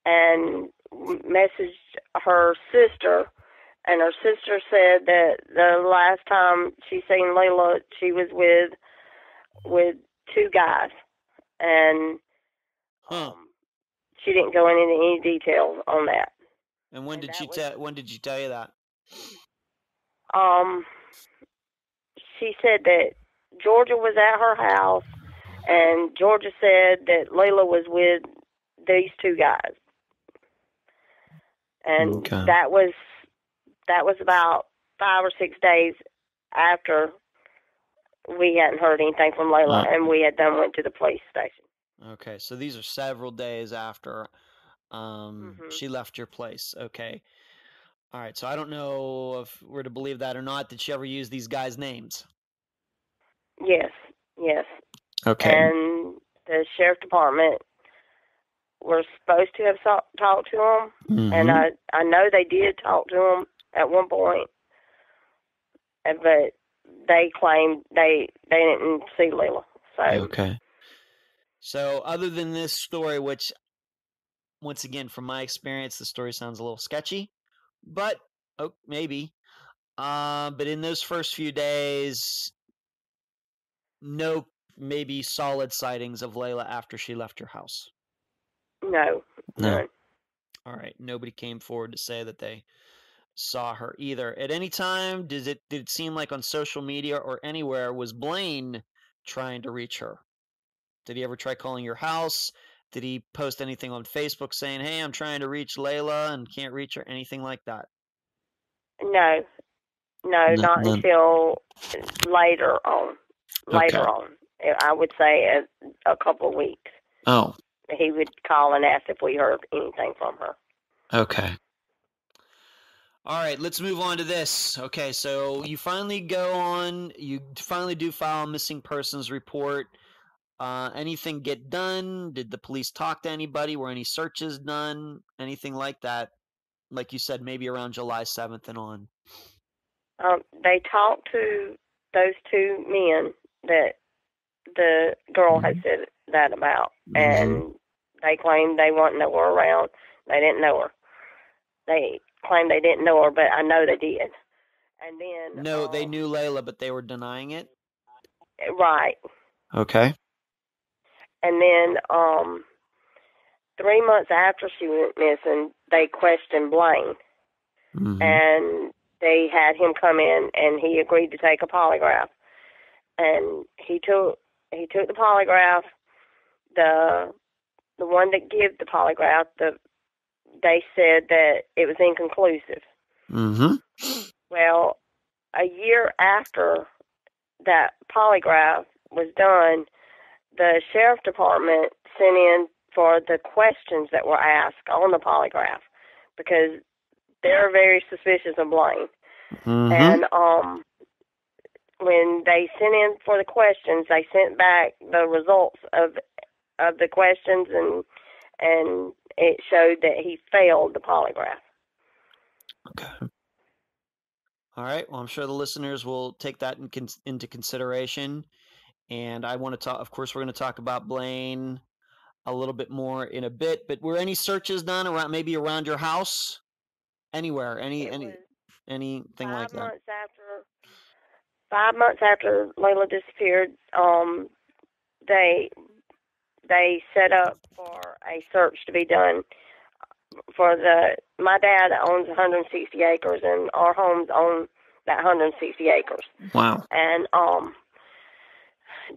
and messaged her sister. And her sister said that the last time she seen Lela, she was with 2 guys. And she didn't go into any details on that. And when did she tell you that? She said that Georgia was at her house, and Georgia said that Lela was with these 2 guys. And that was about 5 or 6 days after we hadn't heard anything from Lela, and we had went to the police station. Okay, so these are several days after she left your place. Okay. All right, so I don't know if we're to believe that or not. Did she ever use these guys' names? Yes. Okay. And the sheriff department were supposed to have talked to them, and I know they did talk to them at one point, but they claimed they didn't see Lela. So okay. So other than this story, which once again, from my experience, the story sounds a little sketchy, but maybe. But in those first few days, no maybe solid sightings of Lela after she left your house. No. All right. Nobody came forward to say that they saw her either. At any time, did it seem like on social media or anywhere was Blaine trying to reach her? Did he ever try calling your house? Did he post anything on Facebook saying, hey, I'm trying to reach Lela and can't reach her? Anything like that? No, not until later on. I would say a couple of weeks. Oh. He would call and ask if we heard anything from her. Okay. All right, let's move on to this. Okay, so you finally do file a missing persons report. Anything get done? Did the police talk to anybody? Were any searches done? Anything like that? Like you said, maybe around July 7th and on. They talked to those two men that the girl had said that about, and they claimed they wouldn't know her around. They didn't know her. They claimed they didn't know her, but I know they did. And then No, they knew Lela, but they were denying it. Right. Okay. And then 3 months after she went missing, they questioned Blaine, and they had him come in, and he agreed to take a polygraph. And he took the polygraph. The one that gave the polygraph, they said that it was inconclusive. Well, a year after that polygraph was done, the sheriff department sent in for the questions that were asked on the polygraph, because they're very suspicious of Blaine. And when they sent in for the questions, they sent back the results of the questions, and it showed that he failed the polygraph. Okay. All right. Well, I'm sure the listeners will take that into consideration. And I want to talk, of course, we're going to talk about Blaine a little bit more in a bit, but were any searches done around your house? Anywhere? Anything like that? 5 months after Lela disappeared, they set up for a search to be done for my dad owns 160 acres, and our homes own that 160 acres. Wow. And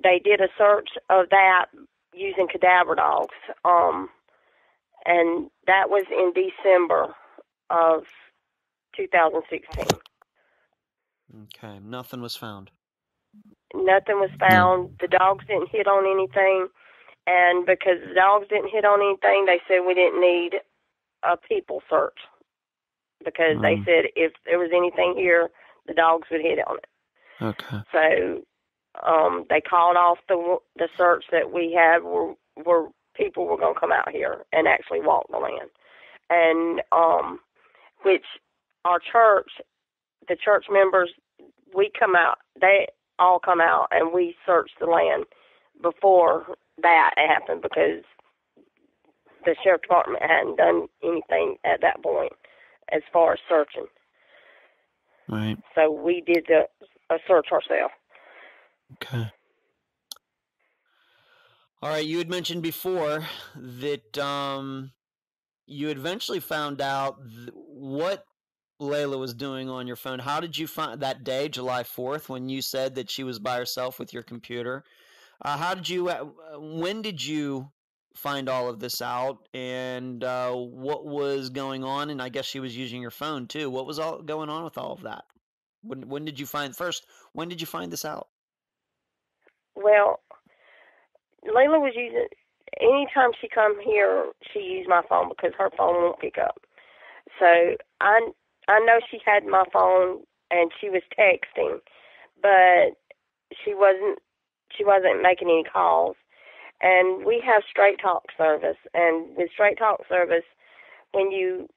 they did a search of that using cadaver dogs, and that was in December of 2016. Okay, nothing was found. Nothing was found. The dogs didn't hit on anything, and because the dogs didn't hit on anything, they said we didn't need a people search, because they said if there was anything here, the dogs would hit on it. Okay. So they called off the search that we had where people were going to come out here and actually walk the land, and which our church, the church members, we come out. They all come out and we search the land before that happened, because the sheriff department hadn't done anything at that point as far as searching. Right. So we did a search ourselves. Okay. All right. You had mentioned before that you eventually found out what Lela was doing on your phone. How did you find that day, July 4th, when you said that she was by herself with your computer? When did you find all of this out, and what was going on? And I guess she was using your phone too. What was all going on with all of that? When did you find this out? Well, Lela was using, anytime she come here, she used my phone because her phone won't pick up. So I know she had my phone and she was texting, but she wasn't making any calls. And we have straight talk service, and with straight talk service, when you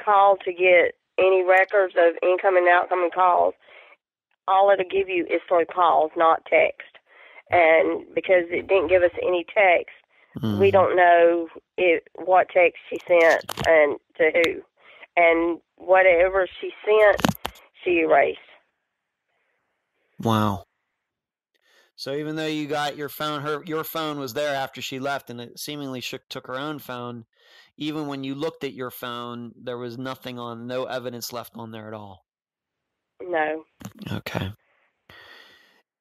call to get any records of incoming and outgoing calls, all it'll give you is for calls, not text. And because it didn't give us any text, we don't know what text she sent and to who. And whatever she sent, she erased. Wow. So even though you got your phone, your phone was there after she left, and it seemingly took her own phone. Even when you looked at your phone, there was no evidence left on there at all. No. Okay.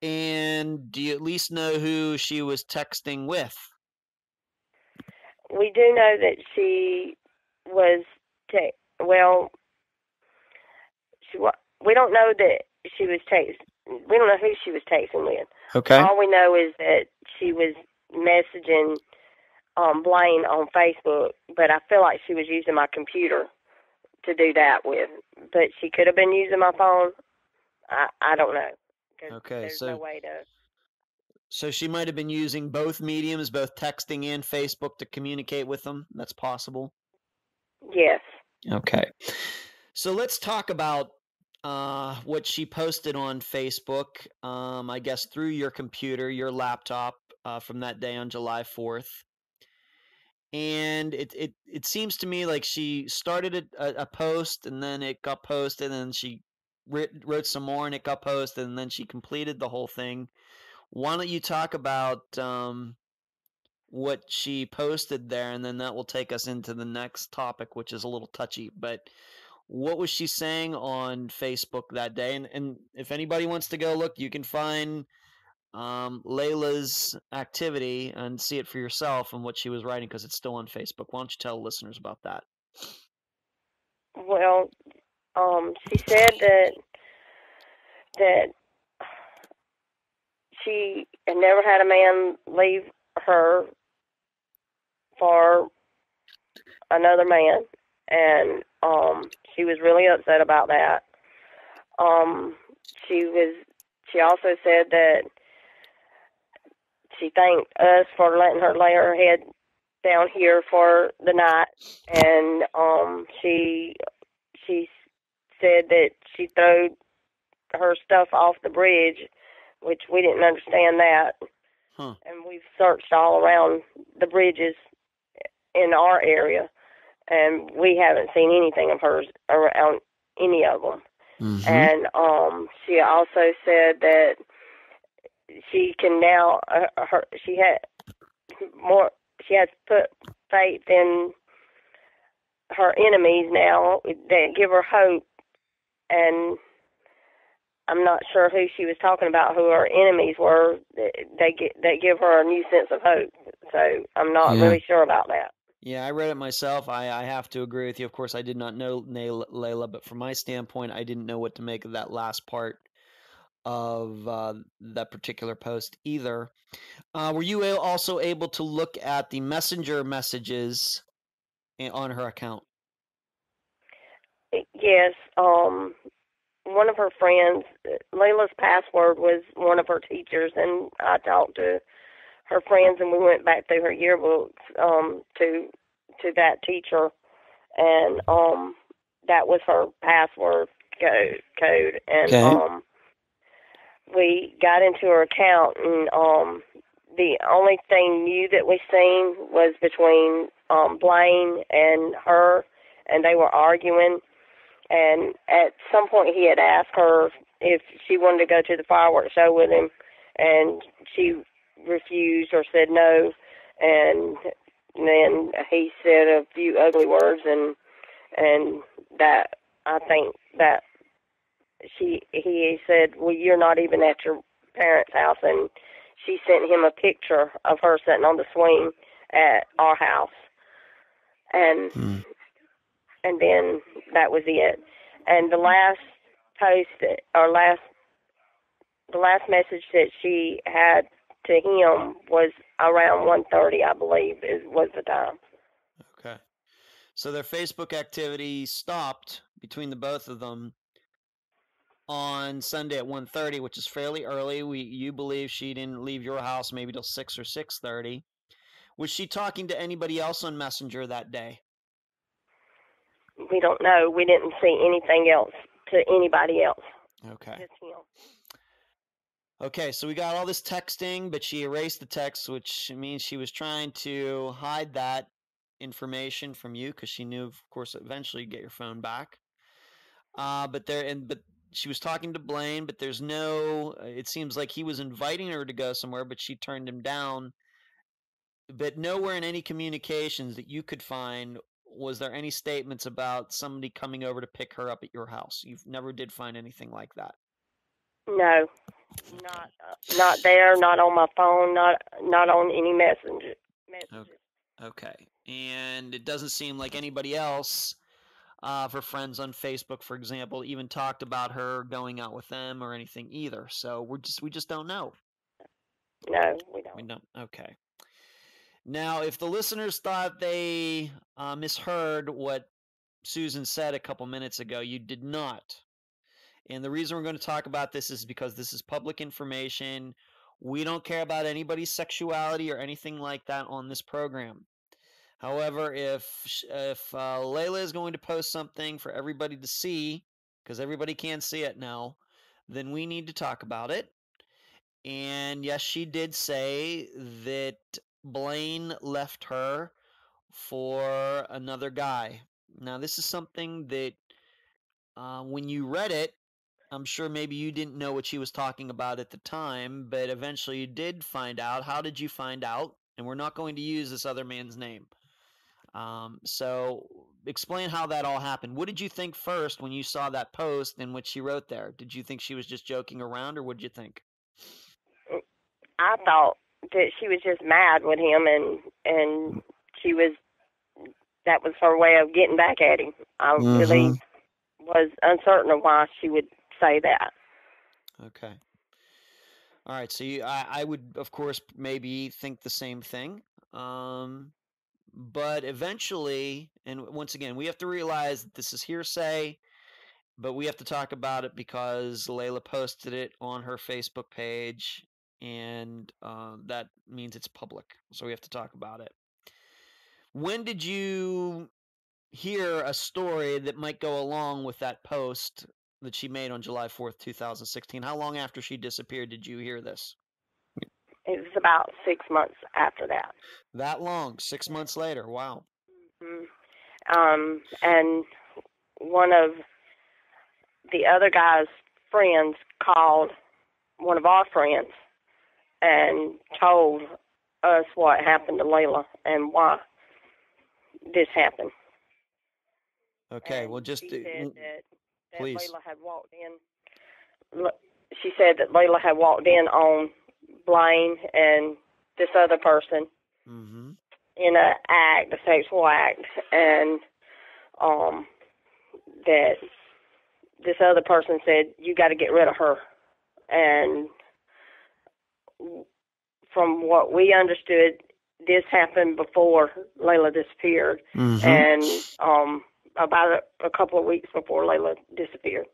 And do you at least know who she was texting with? We do know that she was we don't know that she was we don't know who she was texting with. Okay. All we know is that she was messaging Blaine on Facebook, but I feel like she was using my computer to do that with. But she could have been using my phone. I don't know. Okay, there's no way to. So she might have been using both mediums, both texting and Facebook, to communicate with them. That's possible. Yes. Okay. So let's talk about what she posted on Facebook, I guess through your computer, your laptop, from that day on July 4th. And it seems to me like she started a post, and then it got posted, and then she wrote some more, and it got posted, and then she completed the whole thing. Why don't you talk about what she posted there, and then that will take us into the next topic, which is a little touchy. But what was she saying on Facebook that day? And if anybody wants to go look, you can find Leila's activity and see it for yourself and what she was writing, because it's still on Facebook. Why don't you tell listeners about that? Well, she said that she had never had a man leave her for another man, and she was really upset about that. She also said that she thanked us for letting her lay her head down here for the night, and she said that she threw her stuff off the bridge, which we didn't understand that. Huh. And we've searched all around the bridges in our area, and we haven't seen anything of hers around any of them. Mm-hmm. And she also said that she can now she has put faith in her enemies now that give her hope, and I'm not sure who she was talking about, who her enemies were. They give her a new sense of hope. So I'm not really sure about that. Yeah, I read it myself. I have to agree with you. Of course, I did not know Lela, but from my standpoint, I didn't know what to make of that last part of that particular post either. Were you also able to look at the messenger messages on her account? Yes. One of her friends, Leila's password was one of her teachers, and I talked to her friends, and we went back through her yearbooks to that teacher, and that was her password code. And we got into her account, and the only thing new that we seen was between Blaine and her, and they were arguing. And at some point he had asked her if she wanted to go to the fireworks show with him, and she refused or said no. And then he said a few ugly words, and that I think that he said, well, you're not even at your parents' house, and she sent him a picture of her sitting on the swing at our house. And then that was it. And the last post, the last message that she had to him was around 1:30, I believe, was the time. Okay. So their Facebook activity stopped between the both of them on Sunday at 1:30, which is fairly early. You believe she didn't leave your house maybe till 6 or 6:30. Was she talking to anybody else on Messenger that day? We don't know. We didn't see anything else to anybody else. Okay. Just him. Okay, so we got all this texting, but she erased the text, which means she was trying to hide that information from you because she knew, of course, eventually you'd get your phone back. But she was talking to Blaine, but there's no. It seems like he was inviting her to go somewhere, but she turned him down. But nowhere in any communications that you could find was there any statements about somebody coming over to pick her up at your house. You never did find anything like that. No, not there, not on my phone, not on any messages. Okay, and it doesn't seem like anybody else, her friends on Facebook, for example, even talked about her going out with them or anything either. So we just don't know. No, we don't. We don't. Okay. Now, if the listeners thought they misheard what Susan said a couple minutes ago, you did not. And the reason we're going to talk about this is because this is public information. We don't care about anybody's sexuality or anything like that on this program. However, if Lela is going to post something for everybody to see, because everybody can't see it now, then we need to talk about it. And yes, she did say that Blaine left her for another guy. Now, this is something that when you read it, I'm sure maybe you didn't know what she was talking about at the time, but eventually you did find out. How did you find out? And we're not going to use this other man's name. So explain how that all happened. What did you think first when you saw that post in which she wrote there? Did you think she was just joking around, or what did you think? I thought that she was just mad with him, and that was her way of getting back at him. I really was uncertain of why she would say that. Okay. All right. So I would, of course, maybe think the same thing. But eventually, and once again, we have to realize that this is hearsay, but we have to talk about it because Lela posted it on her Facebook page, and that means it's public. So we have to talk about it. When did you hear a story that might go along with that post that she made on July 4th, 2016? How long after she disappeared did you hear this? It was about 6 months after that. That long? 6 months later? Wow. Mm-hmm. And one of the other guy's friends called one of our friends and told us what happened to Lela and why this happened. Okay, and well, just she said that please. Lela had walked in. She said that Lela had walked in on Blaine and this other person in a sexual act, and that this other person said, "You got to get rid of her." And from what we understood, this happened before Lela disappeared, and about a couple of weeks before Lela disappeared.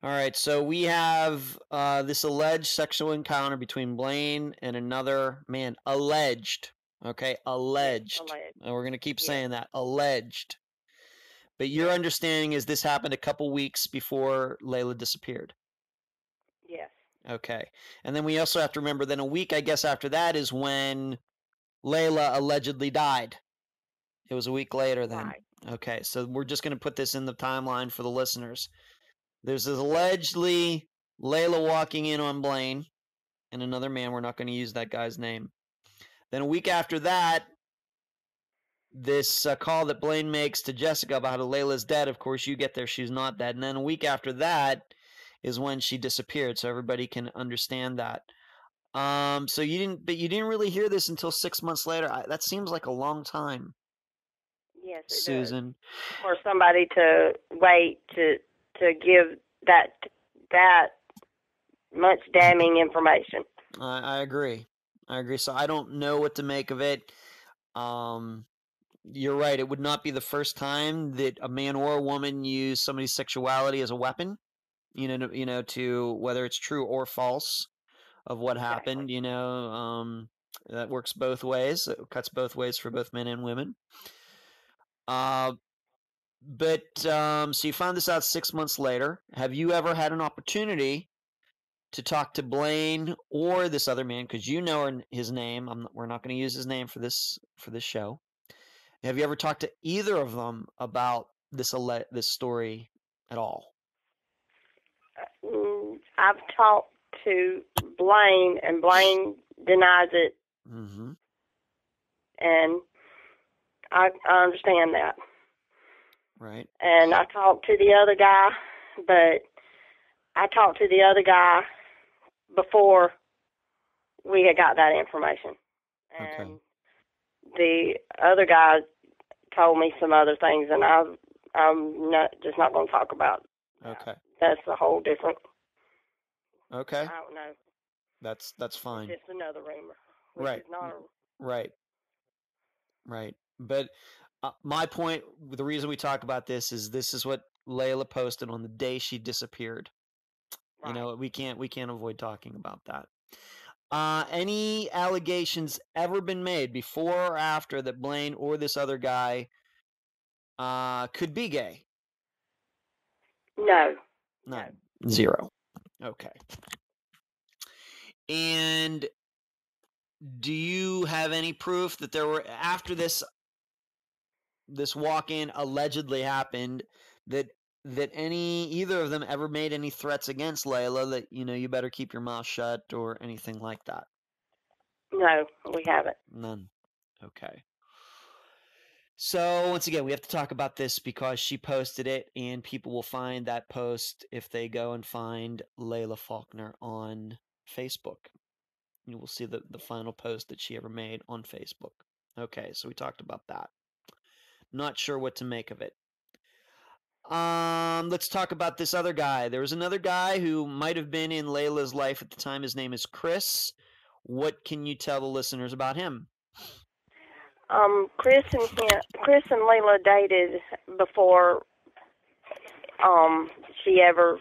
All right, so we have this alleged sexual encounter between Blaine and another man. Alleged, okay? Alleged. Yes, alleged. And we're going to keep saying that. Alleged. But your understanding is this happened a couple weeks before Lela disappeared? Yes. Okay. And then we also have to remember that a week, I guess, after that is when Lela allegedly died. It was a week later then. Right. Okay, so we're just going to put this in the timeline for the listeners. There's this allegedly Lela walking in on Blaine and another man. We're not going to use that guy's name. Then a week after that, this call that Blaine makes to Jessica about how Lela's dead. Of course, you get there, she's not dead. And then a week after that is when she disappeared, so everybody can understand that. So you didn't really hear this until 6 months later. That seems like a long time. Yes, it Susan. does. For somebody to wait to give that much damning information. I agree. So I don't know what to make of it. You're right. It would not be the first time that a man or a woman use somebody's sexuality as a weapon. To whether it's true or false of what happened. Exactly. That works both ways. It cuts both ways for both men and women. But so you found this out 6 months later. Have you ever had an opportunity to talk to Blaine or this other man, because you know his name? We're not going to use his name for this show. Have you ever talked to either of them about this story at all? I've talked to Blaine, and Blaine denies it. And I understand that. Right. And I talked to the other guy, but I talked to the other guy before we had got that information. And the other guy told me some other things, and I'm just not going to talk about that. Okay. That's a whole different. Okay. I don't know. That's fine. It's just another rumor. Right. Is not Right. But my point, the reason we talk about this is what Lela posted on the day she disappeared. Right. We can't avoid talking about that. Any allegations ever been made before or after that Blaine or this other guy could be gay? No. None. Zero. Okay. And do you have any proof that there were, after this walk-in allegedly happened, that either of them ever made any threats against Lela that, you better keep your mouth shut or anything like that? No, we haven't. None. Okay. So, once again, we have to talk about this because she posted it, and people will find that post if they go and find Lelia Faulkner on Facebook. You will see the final post that she ever made on Facebook. Okay, so we talked about that. Not sure what to make of it. Let's talk about this other guy. There was another guy who might have been in Leila's life at the time. His name is Chris. What can you tell the listeners about him? Chris and Lela dated before she ever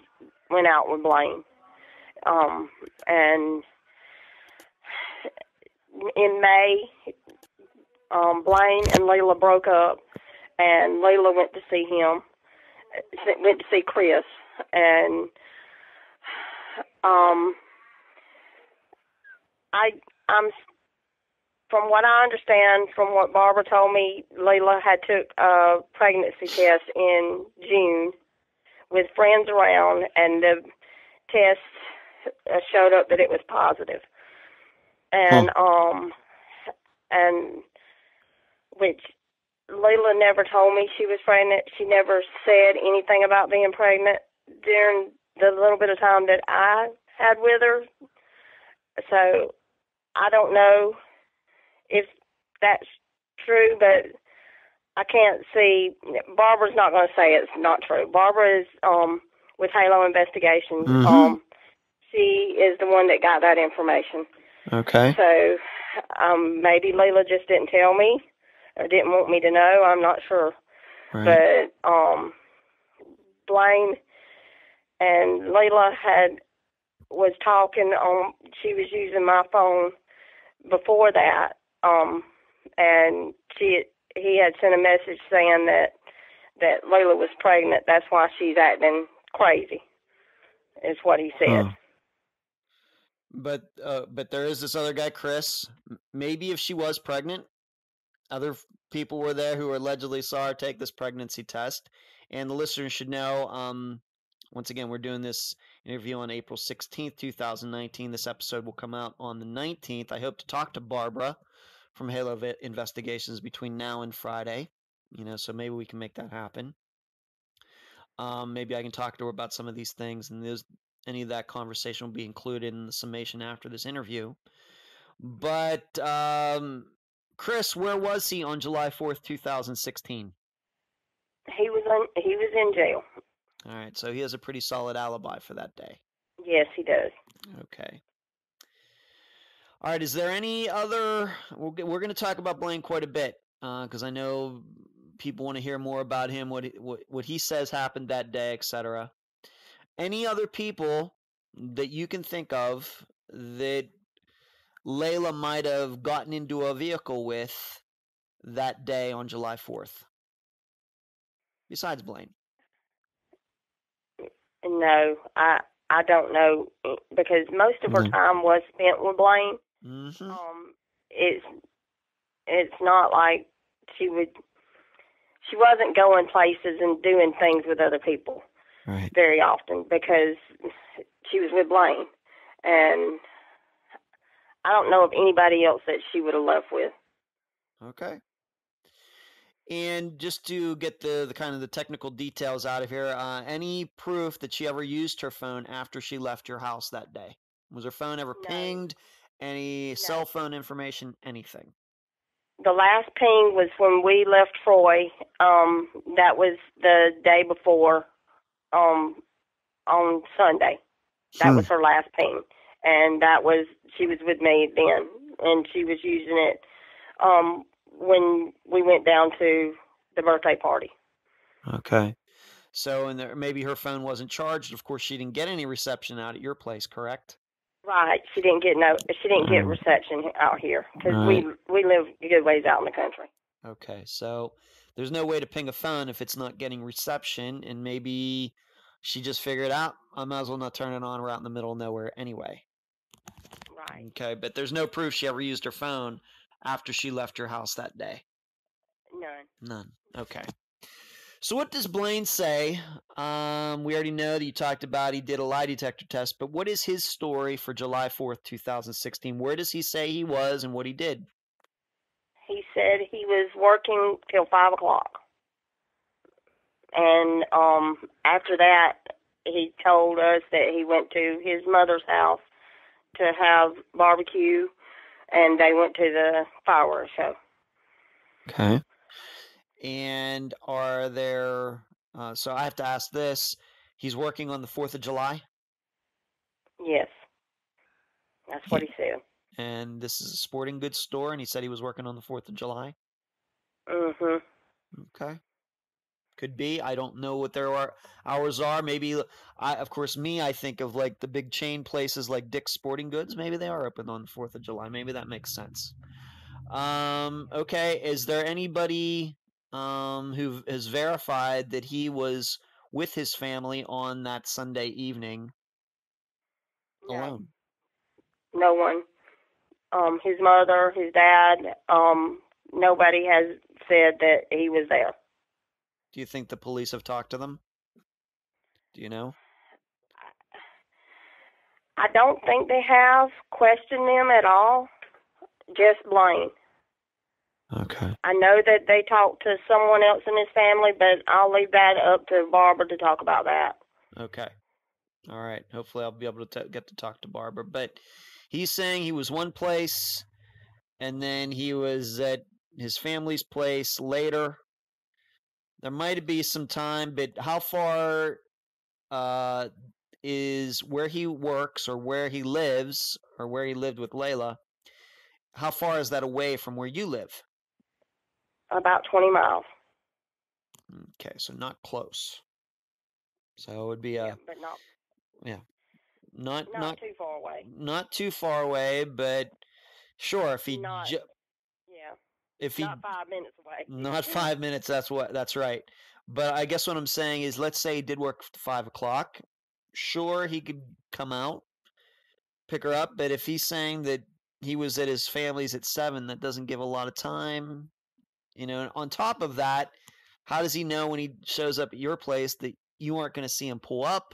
went out with Blaine. And in May, Blaine and Lela broke up, and Lela went to see Chris, and I'm from what I understand, from what Barbara told me, Lela had took a pregnancy test in June with friends around, and the test showed up that it was positive. And and which Lela never told me she was pregnant. She never said anything about being pregnant during the little bit of time that I had with her. So I don't know if that's true, but I can't see. Barbara's not going to say it's not true. Barbara is with Halo Investigations. Mm-hmm. She is the one that got that information. Okay. So maybe Lela just didn't tell me or didn't want me to know. I'm not sure. Right. But Blaine and Lela was talking on. She was using my phone before that. And he had sent a message saying that Lela was pregnant. That's why she's acting crazy, is what he said. But there is this other guy, Chris. Maybe if she was pregnant, other people were there who allegedly saw her take this pregnancy test. And the listeners should know, once again, we're doing this interview on April 16th, 2019. This episode will come out on the 19th. I hope to talk to Barbara from Halo Investigations between now and Friday, so maybe we can make that happen. Maybe I can talk to her about some of these things, and any of that conversation will be included in the summation after this interview. But Chris, where was he on July 4th, 2016? He was in jail. All right, so he has a pretty solid alibi for that day. Yes, he does. Okay. All right, is there any other... We're going to talk about Blaine quite a bit, because I know people want to hear more about him, what he says happened that day, etc. Any other people that you can think of that Lela might have gotten into a vehicle with that day on July 4th? Besides Blaine. No, I don't know, because most of her time was spent with Blaine. Mm-hmm. It's not like she wasn't going places and doing things with other people very often, because she was with Blaine, and I don't know of anybody else that she would have left with. Okay. And just to get the kind of the technical details out of here, any proof that she ever used her phone after she left your house that day? Was her phone ever pinged? Any cell phone information? Anything? The last ping was when we left Troy. That was the day before, on Sunday. That was her last ping. And she was with me then. And she was using it when we went down to the birthday party. Okay. So, and maybe her phone wasn't charged. Of course, she didn't get any reception out at your place, correct? Right. She didn't get reception out here, because we live a good ways out in the country. Okay. So there's no way to ping a phone if it's not getting reception, and maybe she just figured out, I might as well not turn it on. We're out in the middle of nowhere anyway. Right. Okay, but there's no proof she ever used her phone after she left your house that day. None. Okay. So what does Blaine say? We already know that you talked about he did a lie detector test, but what is his story for July 4th, 2016? Where does he say he was and what he did? He said he was working till 5 o'clock. And after that, he told us that he went to his mother's house to have barbecue, and they went to the fireworks show. Okay. And are there, so I have to ask this, he's working on the 4th of July? Yes. That's what he said. And this is a sporting goods store, and he said he was working on the 4th of July? Mm-hmm. Okay. Could be. I don't know what their hours are. Maybe, of course, I think of like the big chain places like Dick's Sporting Goods. Maybe they are open on the 4th of July. Maybe that makes sense. Okay. Is there anybody who has verified that he was with his family on that Sunday evening alone? No one. His mother, his dad, nobody has said that he was there. Do you think the police have talked to them? Do you know? I don't think they have questioned them at all. Just Blaine. Okay. I know that they talked to someone else in his family, but I'll leave that up to Barbara to talk about that. Okay. All right. Hopefully I'll be able to get to talk to Barbara. But he's saying he was one place, and then he was at his family's place later. There might be some time, but how far is where he works or where he lives or where he lived with Lela, how far is that away from where you live? About 20 miles. Okay, so not close. So it would be but not. Yeah. Not too far away. Not too far away, but sure, if he not 5 minutes away. Not 5 minutes, that's right. But I guess what I'm saying is, let's say he did work 5 o'clock. Sure, he could come out, pick her up, but if he's saying that he was at his family's at 7, that doesn't give a lot of time. You know, and on top of that, how does he know when he shows up at your place that you aren't going to see him pull up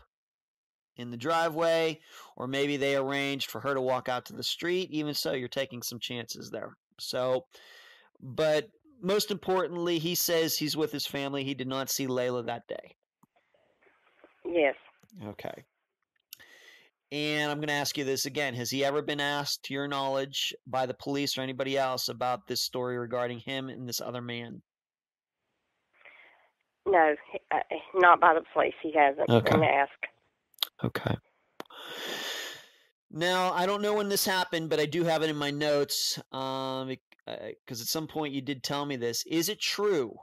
in the driveway, or maybe they arranged for her to walk out to the street? Even so, you're taking some chances there. So, but most importantly, he says he's with his family. He did not see Lela that day. Yes. Okay. And I'm going to ask you this again. Has he ever been asked, to your knowledge, by the police or anybody else about this story regarding him and this other man? No, not by the police. He hasn't been asked. Okay. Now, I don't know when this happened, but I do have it in my notes, because at some point you did tell me this. Is it true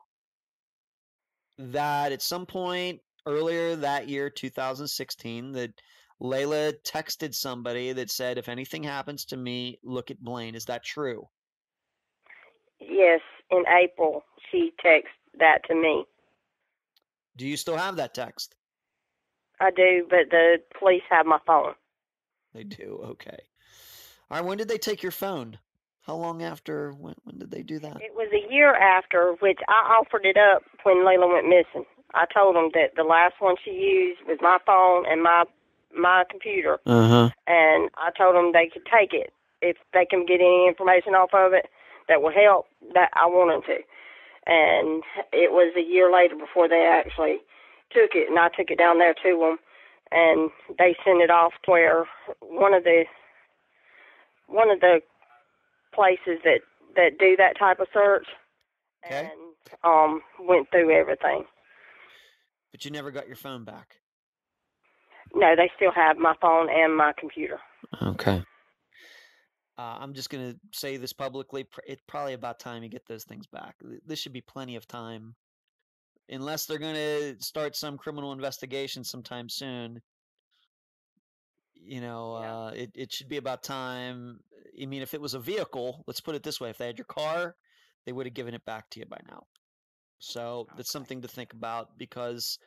that at some point earlier that year, 2016, that Lela texted somebody that said, if anything happens to me, look at Blaine? Is that true? Yes, in April, she texted that to me. Do you still have that text? I do, but the police have my phone. They do? Okay. All right, when did they take your phone? How long after? When did they do that? It was a year after, which I offered it up when Lela went missing. I told them that the last one she used was my phone and my computer. Uh-huh. And I told them they could take it. If they can get any information off of it that would help, that I want them to. And it was a year later before they actually took it, and I took it down there to them, and they sent it off to where one of the places that do that type of search, okay, and went through everything. But you never got your phone back? No, they still have my phone and my computer. Okay. I'm just going to say this publicly. It's probably about time you get those things back. This should be plenty of time. Unless they're going to start some criminal investigation sometime soon. You know, it should be about time. I mean, if it was a vehicle, let's put it this way. If they had your car, they would have given it back to you by now. So that's something to think about, because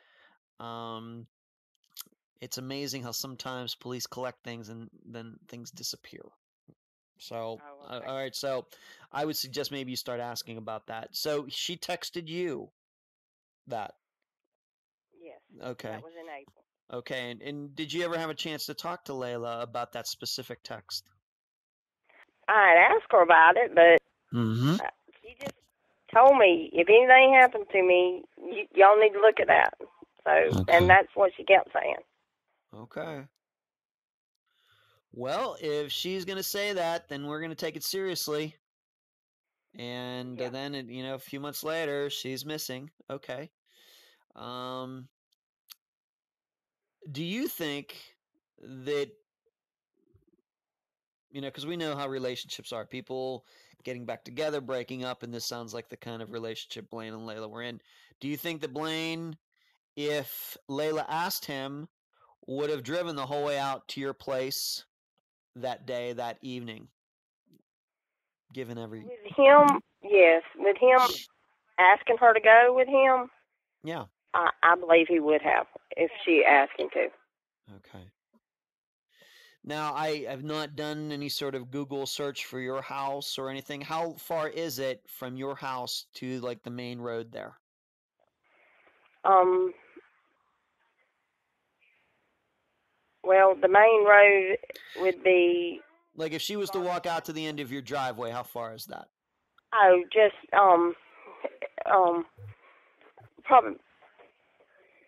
it's amazing how sometimes police collect things and then things disappear. So, okay. all right. So I would suggest maybe you start asking about that. So she texted you that. Yes. Okay. That was in April. Okay. And did you ever have a chance to talk to Lela about that specific text? I had asked her about it, but she just told me, if anything happens to me, y'all need to look at that. So, Okay. And that's what she kept saying. Okay. Well, if she's going to say that, then we're going to take it seriously. And then, a few months later, she's missing. Okay. Do you think that, because we know how relationships are, people getting back together, breaking up, and this sounds like the kind of relationship Blaine and Lela were in. Do you think that Blaine, if Lela asked him, would have driven the whole way out to your place that day, that evening? Given every... With him, yes. With him asking her to go with him, yeah, I believe he would have if she asked him to. Okay. Now, I have not done any sort of Google search for your house or anything. How far is it from your house to, like, the main road there? Well, the main road would be... Like, if she was to walk out to the end of your driveway, how far is that? Oh, just,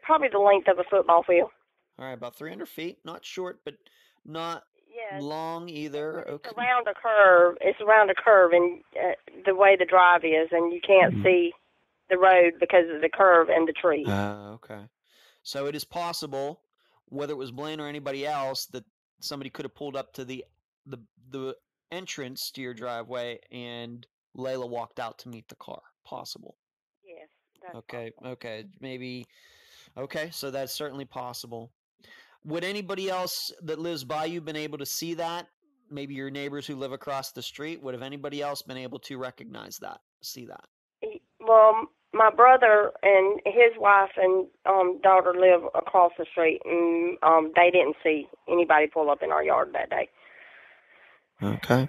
probably the length of a football field. All right, about 300 feet. Not short, but not long either. It's around a curve. It's around a curve, and the way the drive is, and you can't see the road because of the curve and the trees. Okay. So it is possible, whether it was Blaine or anybody else, that somebody could have pulled up to the entrance to your driveway, and Lela walked out to meet the car. Possible. Yes, that's possible. Okay, maybe. Okay, so that's certainly possible. Would anybody else that lives by you been able to see that? Maybe your neighbors who live across the street? Would have anybody else been able to recognize that, see that? Well, my brother and his wife and daughter live across the street, and they didn't see anybody pull up in our yard that day. Okay.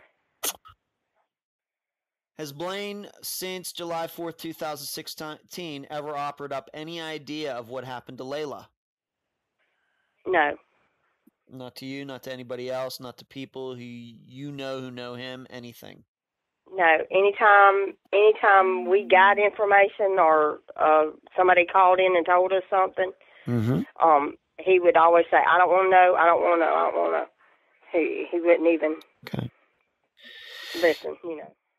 Has Blaine, since July 4th, 2016, ever offered up any idea of what happened to Lela? No. Not to you, not to anybody else, not to people who know him, anything? No. Anytime we got information or somebody called in and told us something, he would always say, I don't want to know, I don't want to know, I don't want to know. He wouldn't even listen,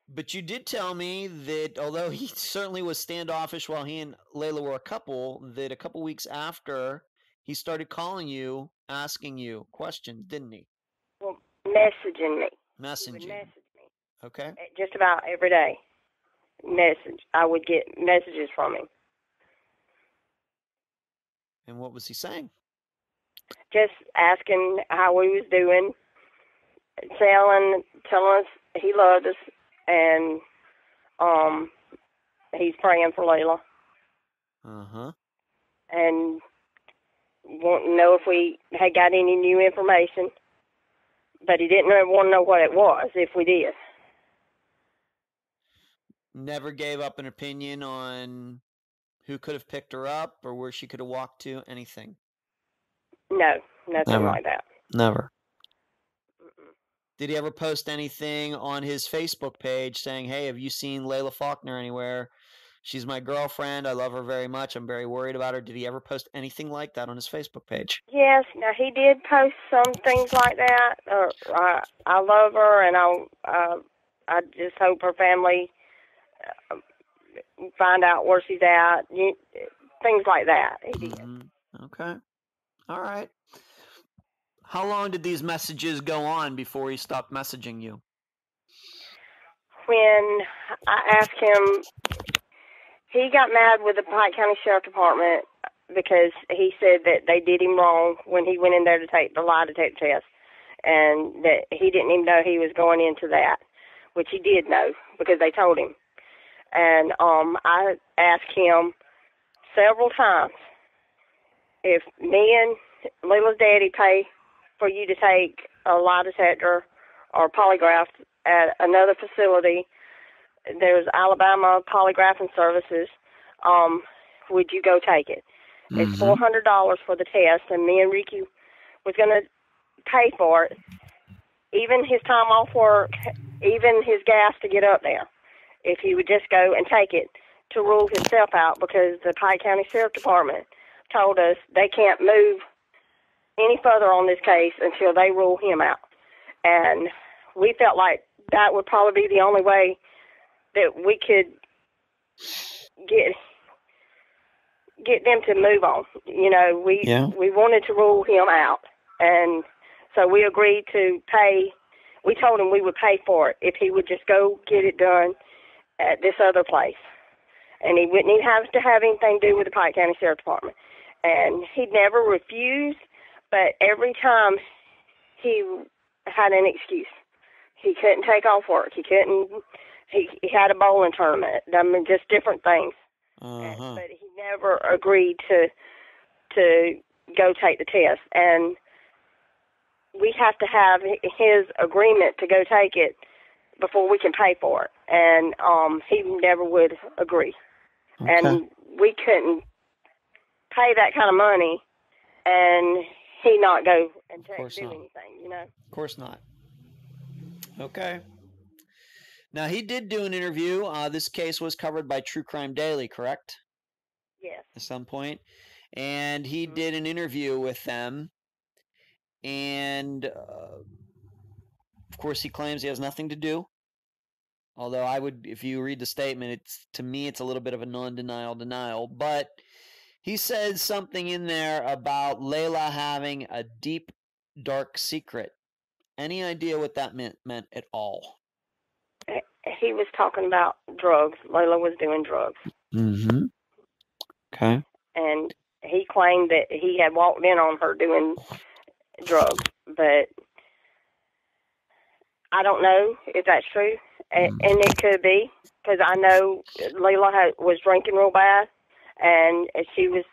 But you did tell me that although he certainly was standoffish while he and Lela were a couple, that a couple weeks after, he started calling you, asking you questions, didn't he? Well, messaging me. Messaging. He would message me. Okay. Just about every day. I would get messages from him. And what was he saying? Just asking how we was doing, telling us he loved us, and he's praying for Lela. And wanting to know if we had got any new information, but he didn't want to know what it was if we did. Never gave up an opinion on who could have picked her up or where she could have walked to, anything? No, nothing like that. Never. Did he ever post anything on his Facebook page saying, hey, have you seen Lelia Faulkner anywhere? She's my girlfriend. I love her very much. I'm very worried about her. Did he ever post anything like that on his Facebook page? Yes. Now, he did post some things like that. I love her, and I just hope her family find out where she's at. Things like that. He did. Okay. All right. How long did these messages go on before he stopped messaging you? When I asked him, he got mad with the Pike County Sheriff Department because he said that they did him wrong when he went in there to take the lie detector test, and that he didn't even know he was going into that, which he did know because they told him. And I asked him several times if me and Leila's daddy pay for you to take a lie detector or polygraph at another facility. There's Alabama Polygraphing Services. Would you go take it? It's $400 for the test, and me and Ricky was going to pay for it, even his time off work, even his gas to get up there, if he would just go and take it to rule himself out, because the Pike County Sheriff Department told us they can't move any further on this case until they rule him out. And we felt like that would probably be the only way that we could get them to move on. You know, we wanted to rule him out. And so we agreed to pay. We told him we would pay for it if he would just go get it done at this other place. And he wouldn't even have to have anything to do with the Pike County Sheriff Department. And he never refused, but every time he had an excuse. He couldn't take off work. He had a bowling tournament. I mean, just different things. But he never agreed to go take the test. And we have to have his agreement to go take it before we can pay for it. And he never would agree. Okay. And we couldn't pay that kind of money and he not go and do anything, you know? Of course not. Okay. Now, he did do an interview. This case was covered by True Crime Daily, correct? Yes. At some point. And he did an interview with them. And, of course, he claims he has nothing to do. Although I would, if you read the statement, to me, it's a little bit of a denial. But he said something in there about Lela having a deep, dark secret. Any idea what that meant at all? He was talking about drugs. Lela was doing drugs. Okay. And he claimed that he had walked in on her doing drugs, but I don't know if that's true. And it could be, because I know Lela was drinking real bad, and she was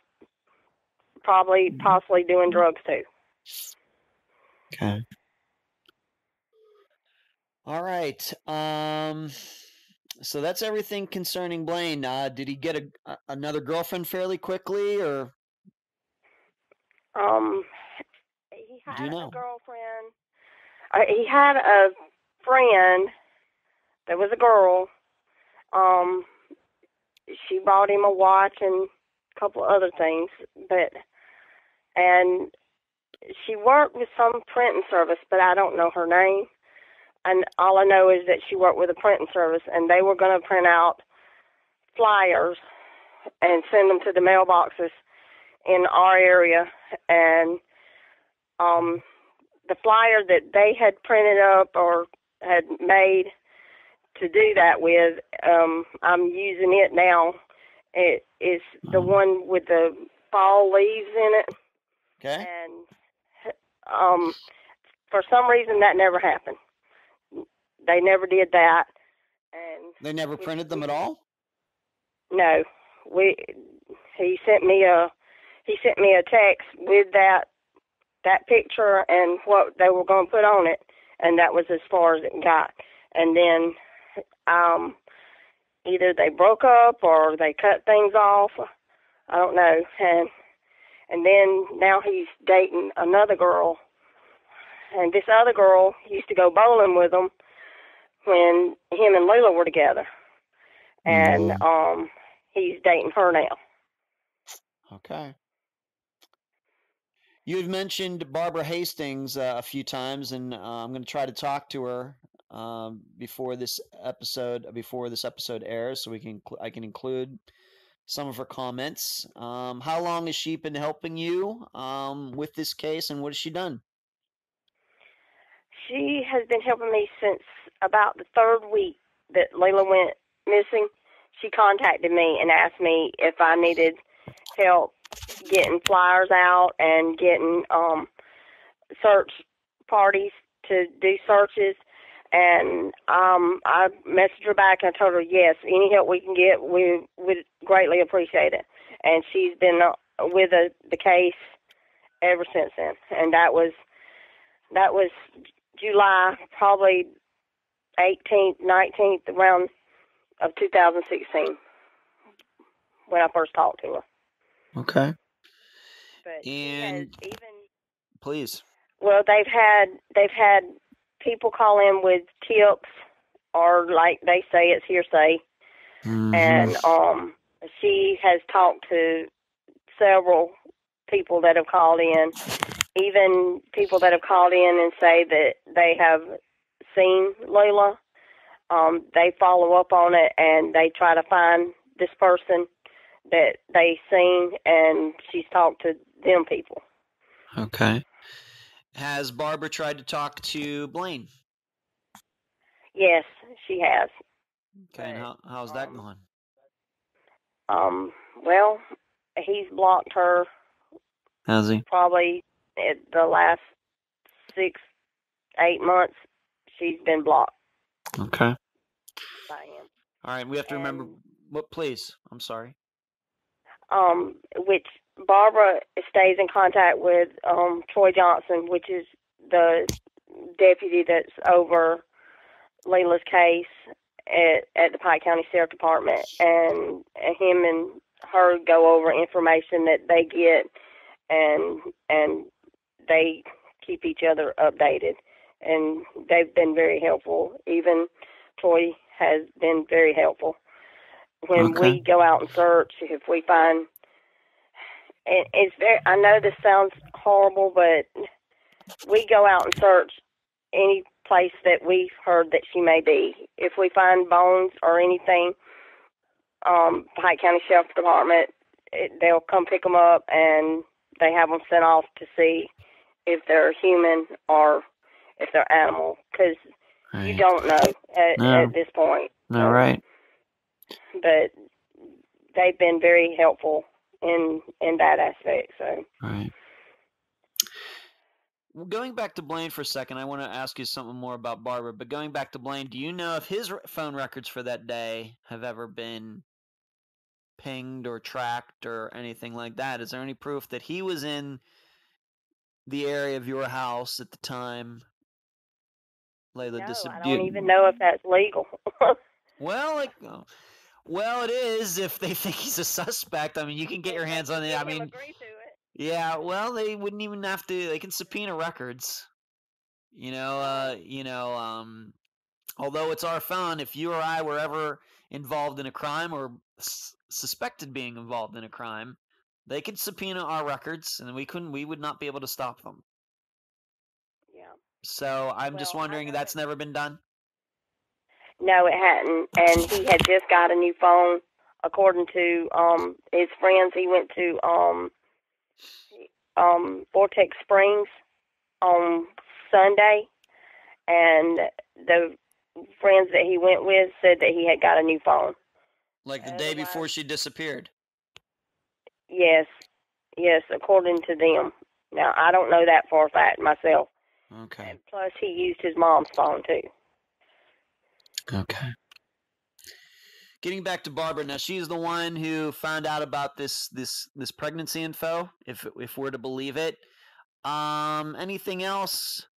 possibly doing drugs too. Okay. All right. So that's everything concerning Blaine. Did he get another girlfriend fairly quickly, or? He had a girlfriend. He had a friend that was a girl. She bought him a watch and a couple of other things, and she worked with some printing service, but I don't know her name. And all I know is that she worked with a printing service, and they were going to print out flyers and send them to the mailboxes in our area. And the flyer that they had printed up or had made to do that with, I'm using it now. It is the one with the fall leaves in it. Okay. And for some reason, that never happened. They never did that. And they never printed them at all? No. He sent me a text with that picture and what they were going to put on it, and that was as far as it got. And then either they broke up or they cut things off. I don't know. And then now he's dating another girl. And this other girl used to go bowling with him when him and Lela were together. And he's dating her now. Okay. You had mentioned Barbara Hastings a few times, and I'm going to try to talk to her before this episode airs, so I can include some of her comments. How long has she been helping you with this case, and what has she done? She has been helping me since about the third week that Lela went missing. She contacted me and asked me if I needed help getting flyers out and getting search parties to do searches. And I messaged her back and I told her, yes, any help we can get, we would greatly appreciate it. And she's been with the case ever since then. And that was July, probably 18th, 19th, around of 2016 when I first talked to her. Okay. But and please. Well, they've had people call in with tips, or like they say, it's hearsay. Mm-hmm. And she has talked to several people that have called in, even people that have called in and say that they have seen Lela. They follow up on it and they try to find this person that they seen, and she's talked to them people. Okay. Has Barbara tried to talk to Blaine? Yes, she has. Okay, and how's that going? Well, he's blocked her. Has he? Probably in the last 6-8 months, she's been blocked. Okay. By him. All right, we have to remember. What? Please, I'm sorry. Which Barbara stays in contact with Troy Johnson, which is the deputy that's over Leila's case at the Pike County Sheriff Department, and him and her go over information that they get, and they keep each other updated, and they've been very helpful. Even Troy has been very helpful. When we go out and search, if we find, it's very, I know this sounds horrible, but we go out and search any place that we've heard that she may be. If we find bones or anything, Pike County Sheriff Department, they'll come pick them up, and they have them sent off to see if they're human or if they're animal, because you don't know at this point. All right. But they've been very helpful in that aspect. So. Right. Well, going back to Blaine for a second, I want to ask you something more about Barbara. But going back to Blaine, do you know if his phone records for that day have ever been pinged or tracked or anything like that? Is there any proof that he was in the area of your house at the time Lela disappeared? I don't even know if that's legal. Well, it is if they think he's a suspect. I mean, you can get your hands on it. I mean, agree to it. Yeah, well, they wouldn't even have to. They can subpoena records. Although it's our phone, if you or I were ever involved in a crime or suspected being involved in a crime, they could subpoena our records, and we would not be able to stop them. Yeah. So I'm just wondering, that's never been done? No, it hadn't. And he had just got a new phone, according to his friends. He went to Vortex Springs on Sunday, and the friends that he went with said that he had got a new phone. Like the day before she disappeared? Yes, according to them. Now, I don't know that for a fact myself. Okay. And plus, he used his mom's phone, too. Okay. Getting back to Barbara, now she's the one who found out about this pregnancy info, if we're to believe it. Anything else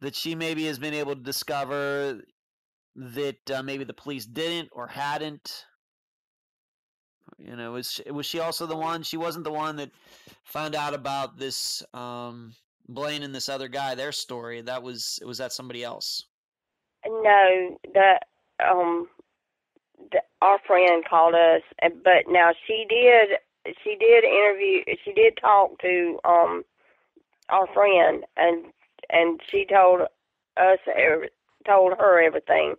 that she maybe has been able to discover that maybe the police didn't or hadn't? Was she also the one? She wasn't the one that found out about this Blaine and this other guy, their story. Was that somebody else? No, our friend called us, but now she did talk to our friend, and she told her everything.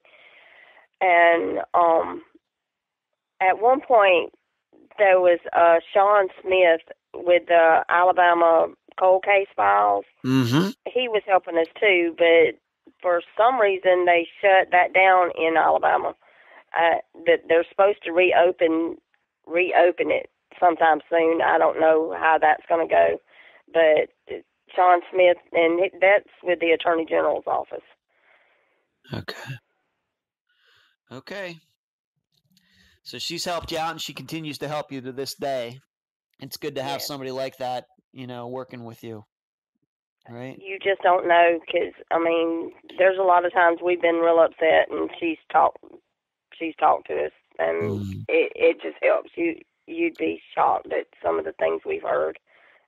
And at one point there was Sean Smith with the Alabama cold case files. Mm-hmm. He was helping us too, but for some reason they shut that down in Alabama. That they're supposed to reopen it sometime soon. I don't know how that's going to go, but Sean Smith, and that's with the Attorney General's office. Okay. So she's helped you out, and she continues to help you to this day. It's good to have somebody like that working with you, right? You just don't know, because there's a lot of times we've been real upset, and she's talked to us, and it just helps. You'd be shocked at some of the things we've heard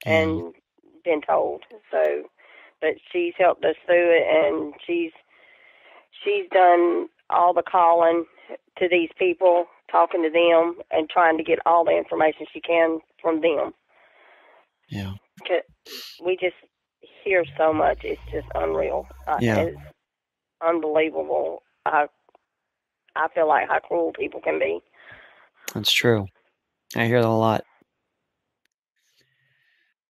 and been told. So, but she's helped us through it, and she's done all the calling to these people, talking to them, and trying to get all the information she can from them. Yeah. 'Cause we just hear so much. It's just unreal. It's unbelievable. I feel like how cruel people can be. That's true. I hear that a lot.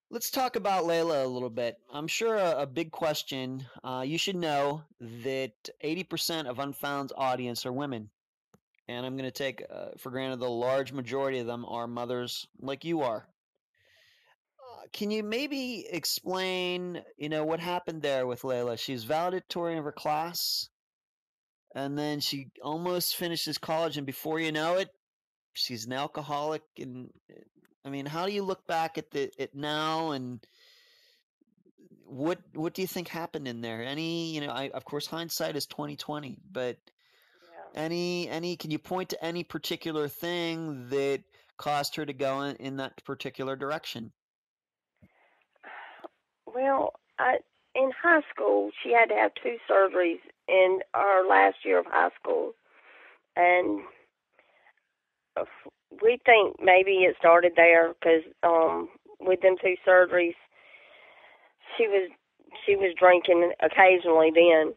Let's talk about Lela a little bit. I'm sure a big question. You should know that 80% of Unfound's audience are women. And I'm going to take for granted the large majority of them are mothers like you are. Can you maybe explain, what happened there with Lela? She's valedictorian of her class, and then she almost finishes college, and before you know it, she's an alcoholic. And how do you look back at it now, and what do you think happened in there? Of course, hindsight is 2020, but can you point to any particular thing that caused her to go in that particular direction? Well, in high school, she had to have 2 surgeries in our last year of high school, and we think maybe it started there, because with them 2 surgeries, she was drinking occasionally then,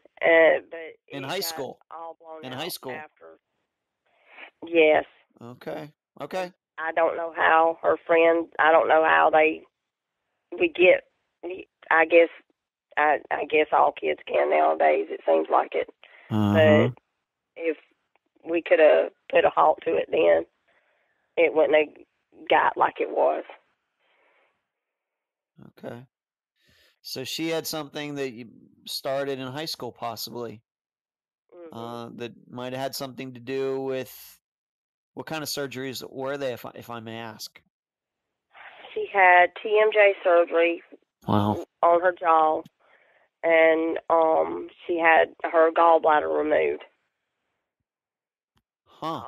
but in high school. All blown in out high school. After. Yes. Okay. I don't know how her friends. I don't know how they would get. I guess all kids can nowadays. It seems like it. But if we could have put a halt to it then, it wouldn't have got like it was. Okay. So she had something that you started in high school, possibly, that might have had something to do with what kind of surgeries were they, if I may ask? She had TMJ surgery. Wow. On her jaw, and she had her gallbladder removed. Huh.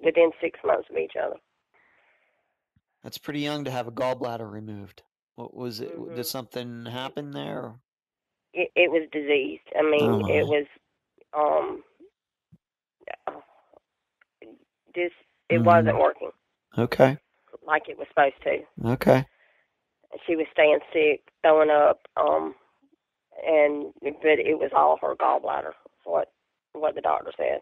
Within 6 months of each other. That's pretty young to have a gallbladder removed. What was it? Did something happen there? It was diseased. It was it wasn't working. Okay. Like it was supposed to. Okay. She was staying sick, throwing up, but it was all her gallbladder. What the doctor said.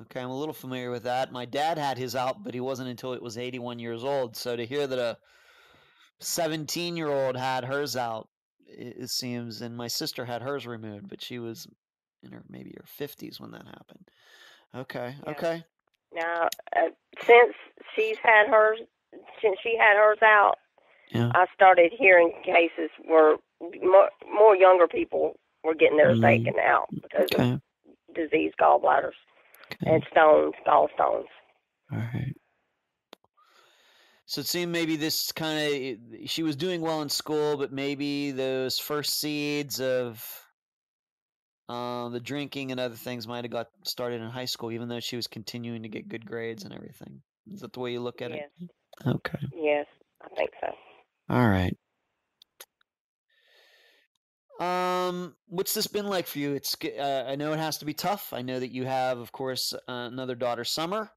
Okay, I'm a little familiar with that. My dad had his out, but he wasn't until it was 81 years old. So to hear that a 17-year-old had hers out, it seems, and my sister had hers removed, but she was in maybe her 50s when that happened. Okay. Yeah. Okay. Now, since she had hers out, I started hearing cases where more younger people were getting theirs taken out because of diseased gallbladders and gallstones. All right. So it seemed maybe this she was doing well in school, but maybe those first seeds of the drinking and other things might have got started in high school, even though she was continuing to get good grades and everything. Is that the way you look at it? Okay. Yes, I think so. All right. What's this been like for you? I know it has to be tough. I know that you have, of course, another daughter, Summer,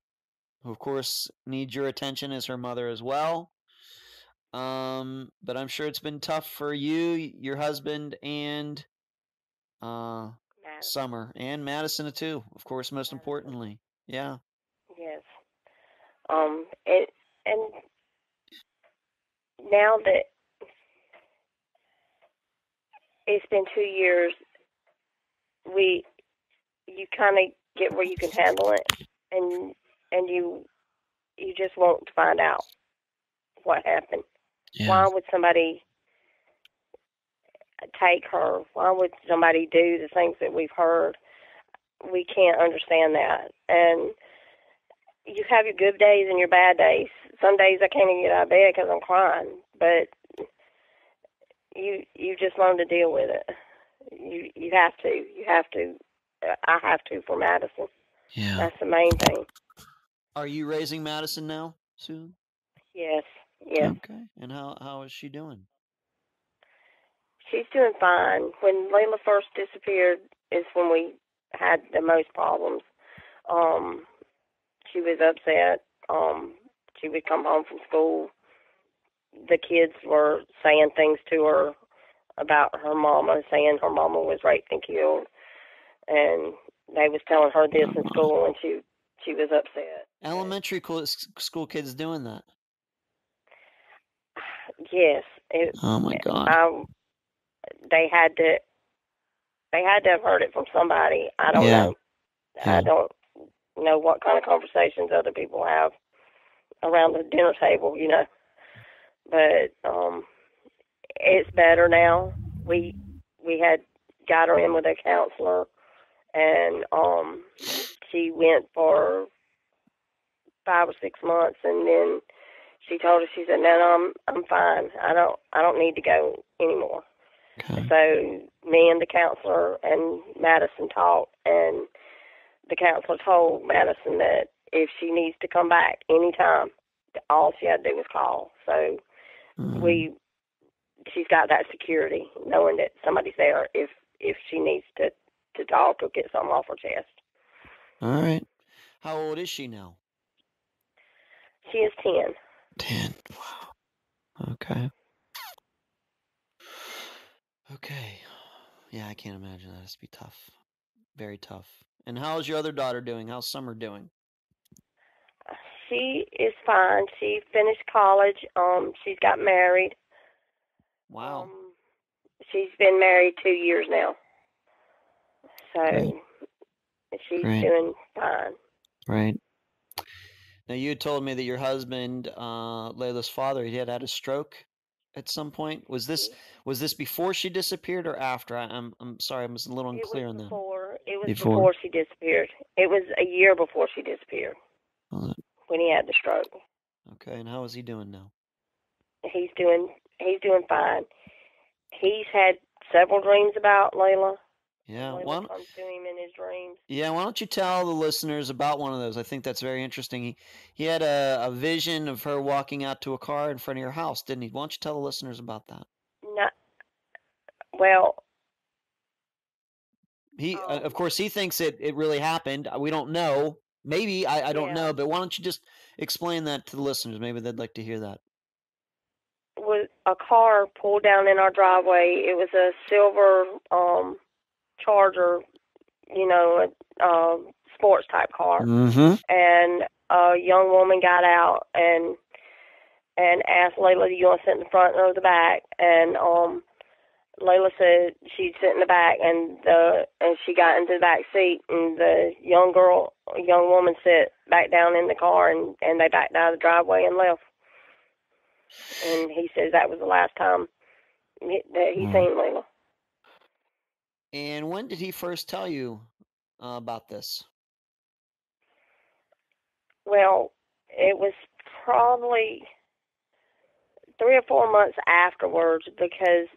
who, of course, needs your attention as her mother as well. But I'm sure it's been tough for you, your husband, and Summer, and Madison too, of course, most importantly. Yeah. Yes. And now that it's been 2 years, you kind of get where you can handle it, and you just want to find out what happened. Yeah. Why would somebody take her? Why would somebody do the things that we've heard? We can't understand that. And you have your good days and your bad days. some days I can't even get out of bed because I'm crying. But you just learn to deal with it. You have to. You have to. I have to for Madison. Yeah. That's the main thing. Are you raising Madison now, Susan? Yes. Yes. Okay. And how is she doing? She's doing fine. When Lela first disappeared is when we had the most problems. She was upset. She would come home from school. The kids were saying things to her about her mama, saying her mama was raped and killed. And they was telling her this in school, and she was upset. Elementary school kids doing that? Yes. Oh my God. They had to have heard it from somebody. I don't know. Yeah. I don't know what kind of conversations other people have around the dinner table, you know. But it's better now. We had got her in with a counselor, and she went for 5 or 6 months, and then she told us, she said, "No, I'm fine. I don't need to go anymore." Okay. So me and the counselor and Madison talked, and the counselor told Madison that if she needs to come back anytime, all she had to do was call. So she's got that security, knowing that somebody's there if she needs to talk or get something off her chest. All right. How old is she now? She is 10. 10. Wow. Okay. Okay. Yeah, I can't imagine that. It's be tough. Very tough. And how's your other daughter doing? How's Summer doing? She is fine. She finished college. She's got married. Wow. She's been married 2 years now. So she's doing fine. Right. Now, you told me that your husband, Leila's father, he had a stroke at some point. Was this before she disappeared or after? I'm sorry, I was a little unclear on that. It was before she disappeared. It was a year before she disappeared when he had the stroke. Okay, and how is he doing now? He's doing fine. He's had several dreams about Lela. Yeah, Lela comes to him in his dreams. Yeah, why don't you tell the listeners about one of those? I think that's very interesting. He had a vision of her walking out to a car in front of your house, didn't he? Why don't you tell the listeners about that? Well, he of course he thinks it really happened. We don't know. Maybe I don't know, but why don't you just explain that to the listeners? Maybe they'd like to hear that. Was a car pulled down in our driveway. It was a silver Charger, you know, a sports type car. Mm-hmm. And a young woman got out and asked Lela, "Do you want to sit in the front or the back?" And Lela said she'd sit in the back, and she got into the back seat, and the young woman sat back down in the car, and they backed out of the driveway and left. And he says that was the last time that he seen Lela. And when did he first tell you about this? Well, it was probably 3 or 4 months afterwards, because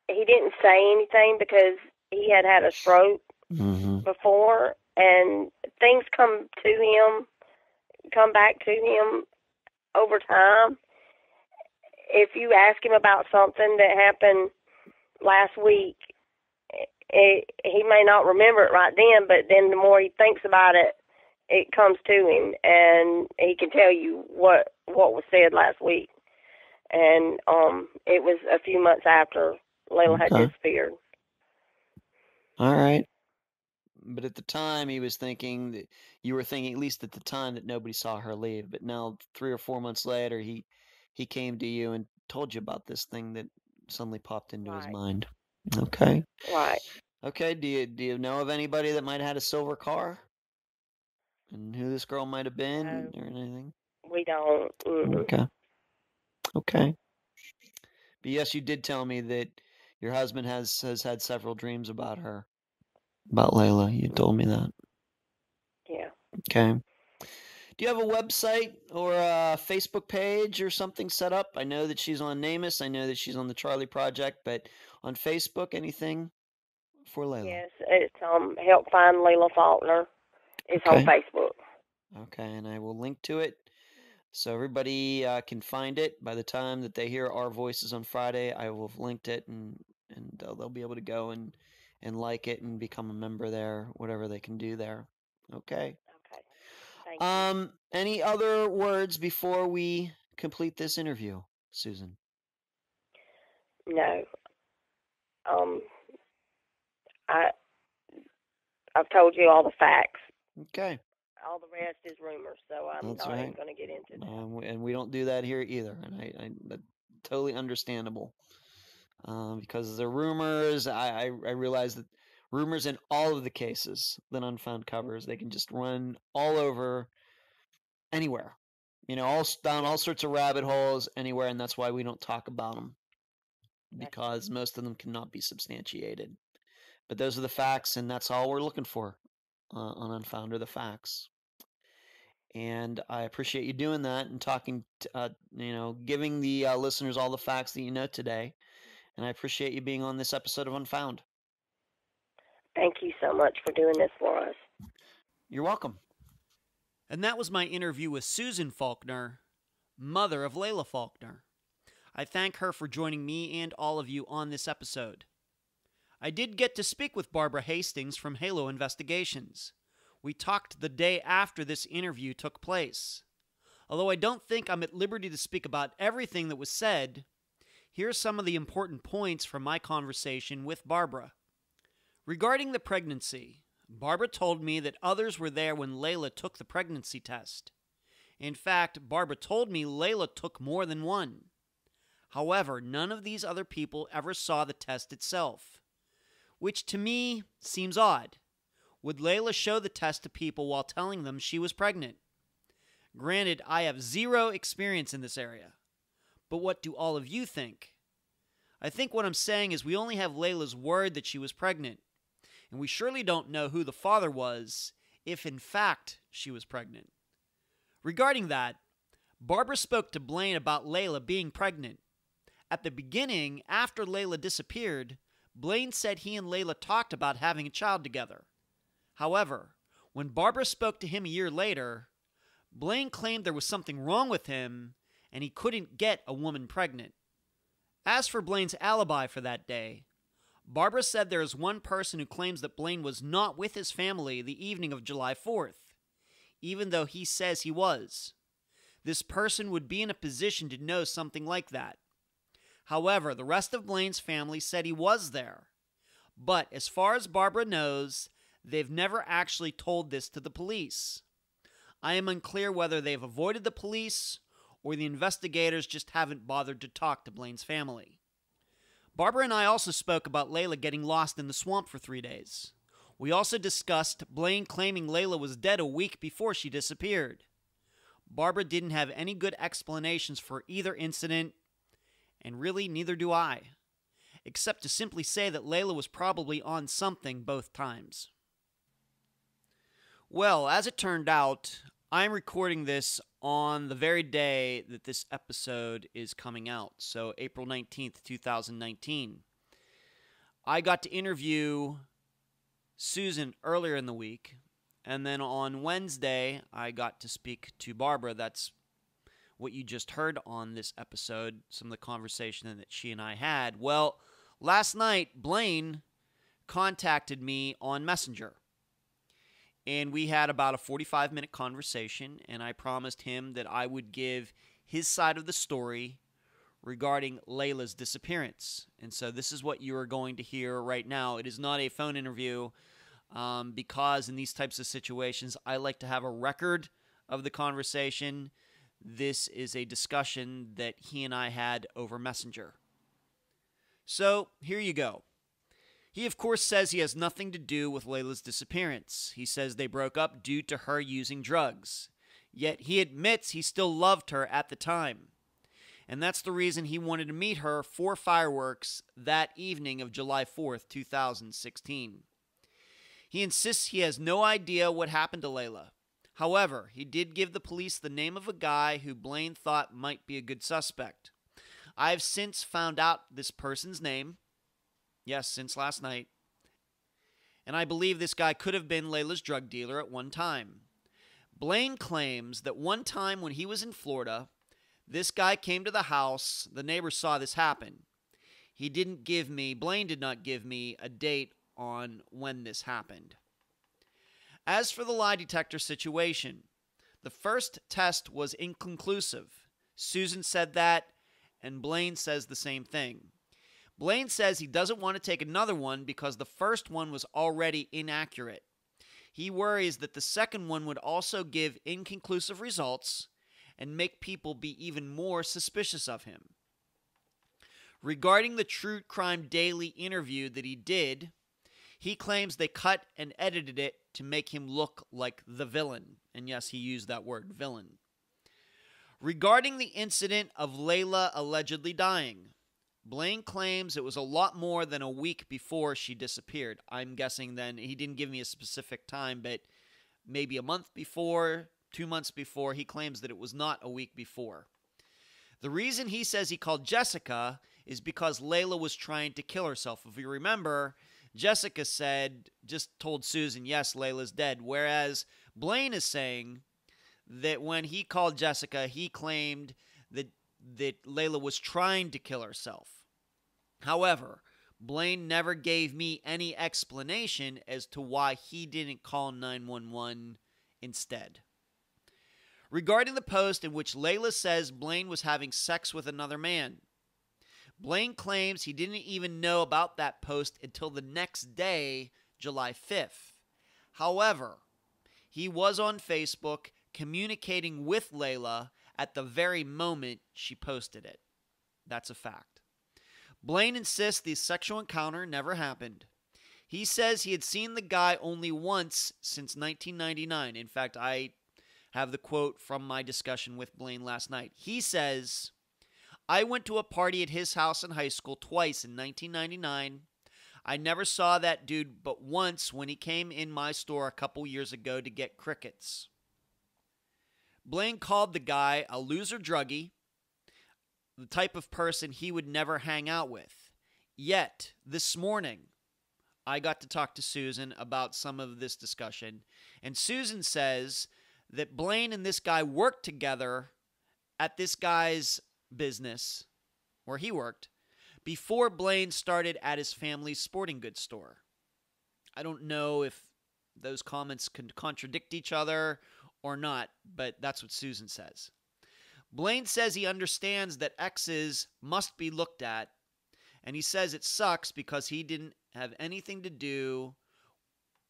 he didn't say anything because he had a stroke before, and things come back to him over time. If you ask him about something that happened last week, he may not remember it right then, but then the more he thinks about it, it comes to him, and he can tell you what was said last week. And it was a few months after Lela had disappeared. All right. But at the time, you were thinking, at least at the time, that nobody saw her leave. But now, 3 or 4 months later, he came to you and told you about this thing that suddenly popped into his mind. Okay. Right. Okay. Do you know of anybody that might have had a silver car? And who this girl might have been or anything? We don't. Okay. Okay. But yes, you did tell me that your husband has had several dreams about her. About Lela. You told me that. Yeah. Okay. Do you have a website or a Facebook page or something set up? I know that she's on NamUs. I know that she's on the Charlie Project, but on Facebook, anything for Lela? Yes, it's Help Find Lelia Faulkner. It's on Facebook. Okay, and I will link to it so everybody can find it. By the time that they hear our voices on Friday, I will have linked it, and they'll be able to go and like it and become a member there, whatever they can do there. Okay. Okay. Thank you. Any other words before we complete this interview, Susan? No. I've told you all the facts. Okay. All the rest is rumors, so I'm That's not right. even going to get into that. And we don't do that here either, and I that's totally understandable. Because the rumors, I realize that rumors in all of the cases that Unfound covers, they can just run all over anywhere. All down all sorts of rabbit holes anywhere, and that's why we don't talk about them, because most of them cannot be substantiated. But those are the facts, and that's all we're looking for on Unfound are the facts. And I appreciate you doing that and talking, giving the listeners all the facts that you know today. And I appreciate you being on this episode of Unfound. Thank you so much for doing this for us. You're welcome. And that was my interview with Susan Faulkner, mother of Lelia Faulkner. I thank her for joining me and all of you on this episode. I did get to speak with Barbara Hastings from Halo Investigations. We talked the day after this interview took place. Although I don't think I'm at liberty to speak about everything that was said, here are some of the important points from my conversation with Barbara. Regarding the pregnancy, Barbara told me that others were there when Lela took the pregnancy test. In fact, Barbara told me Lela took more than one. However, none of these other people ever saw the test itself, which to me seems odd. Would Lela show the test to people while telling them she was pregnant? Granted, I have zero experience in this area, but what do all of you think? I think what I'm saying is we only have Lela's word that she was pregnant, and we surely don't know who the father was, if in fact she was pregnant. Regarding that, Barbara spoke to Blaine about Lela being pregnant. At the beginning, after Lela disappeared, Blaine said he and Lela talked about having a child together. However, when Barbara spoke to him a year later, Blaine claimed there was something wrong with him and he couldn't get a woman pregnant. As for Blaine's alibi for that day, Barbara said there is one person who claims that Blaine was not with his family the evening of July 4th, even though he says he was. This person would be in a position to know something like that. However, the rest of Blaine's family said he was there. But as far as Barbara knows, they've never actually told this to the police. I am unclear whether they've avoided the police or the investigators just haven't bothered to talk to Blaine's family. Barbara and I also spoke about Lela getting lost in the swamp for 3 days. We also discussed Blaine claiming Lela was dead a week before she disappeared. Barbara didn't have any good explanations for either incident, and really neither do I, except to simply say that Lela was probably on something both times. Well, as it turned out, I'm recording this on the very day that this episode is coming out, so April 19th, 2019. I got to interview Susan earlier in the week, and then on Wednesday, I got to speak to Barbara. That's what you just heard on this episode, some of the conversation that she and I had. Well, last night, Blaine contacted me on Messenger. And we had about a 45-minute conversation, and I promised him that I would give his side of the story regarding Leila's disappearance. And so this is what you are going to hear right now. It is not a phone interview because in these types of situations, I like to have a record of the conversation. This is a discussion that he and I had over Messenger. So here you go. He, of course, says he has nothing to do with Leila's disappearance. He says they broke up due to her using drugs. Yet he admits he still loved her at the time. And that's the reason he wanted to meet her for fireworks that evening of July 4th, 2016. He insists he has no idea what happened to Lela. However, he did give the police the name of a guy who Blaine thought might be a good suspect. I've since found out this person's name. Yes, since last night. And I believe this guy could have been Leila's drug dealer at one time. Blaine claims that one time when he was in Florida, this guy came to the house. The neighbors saw this happen. Blaine did not give me a date on when this happened. As for the lie detector situation, the first test was inconclusive. Susan said that, and Blaine says the same thing. Blaine says he doesn't want to take another one because the first one was already inaccurate. He worries that the second one would also give inconclusive results and make people be even more suspicious of him. Regarding the True Crime Daily interview that he did, he claims they cut and edited it to make him look like the villain. And yes, he used that word, villain. Regarding the incident of Lela allegedly dying, Blaine claims it was a lot more than a week before she disappeared. I'm guessing then, he didn't give me a specific time, but maybe a month before, 2 months before. He claims that it was not a week before. The reason he says he called Jessica is because Lela was trying to kill herself. If you remember, Jessica just told Susan, yes, Leila's dead. Whereas Blaine is saying that when he called Jessica, he claimed that Lela was trying to kill herself. However, Blaine never gave me any explanation as to why he didn't call 911 instead. Regarding the post in which Lela says Blaine was having sex with another man, Blaine claims he didn't even know about that post until the next day, July 5th. However, he was on Facebook communicating with Lela at the very moment she posted it. That's a fact. Blaine insists the sexual encounter never happened. He says he had seen the guy only once since 1999. In fact, I have the quote from my discussion with Blaine last night. He says, I went to a party at his house in high school twice in 1999. I never saw that dude but once when he came in my store a couple years ago to get crickets. Blaine called the guy a loser druggie, the type of person he would never hang out with. Yet, this morning, I got to talk to Susan about some of this discussion, and Susan says that Blaine and this guy worked together at this guy's business, where he worked, before Blaine started at his family's sporting goods store. I don't know if those comments can contradict each other or not, but that's what Susan says. Blaine says he understands that exes must be looked at, and he says it sucks because he didn't have anything to do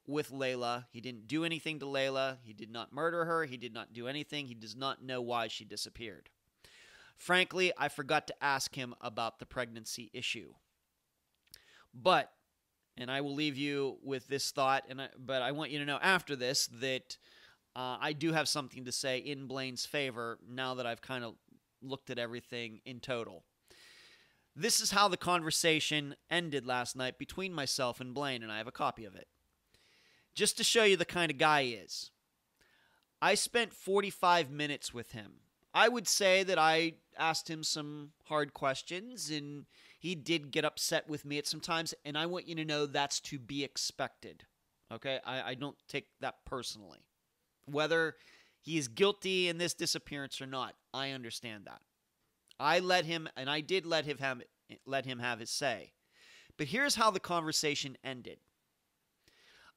with Lela. He didn't do anything to Lela. He did not murder her. He did not do anything. He does not know why she disappeared. Frankly, I forgot to ask him about the pregnancy issue. But, and I will leave you with this thought, but I want you to know after this that I do have something to say in Blaine's favor now that I've kind of looked at everything in total. This is how the conversation ended last night between myself and Blaine, and I have a copy of it. Just to show you the kind of guy he is. I spent 45 minutes with him. I would say that I asked him some hard questions, and he did get upset with me at some times, and I want you to know that's to be expected. Okay? I don't take that personally. Whether he is guilty in this disappearance or not, I understand that. I did let him have his say. But here's how the conversation ended.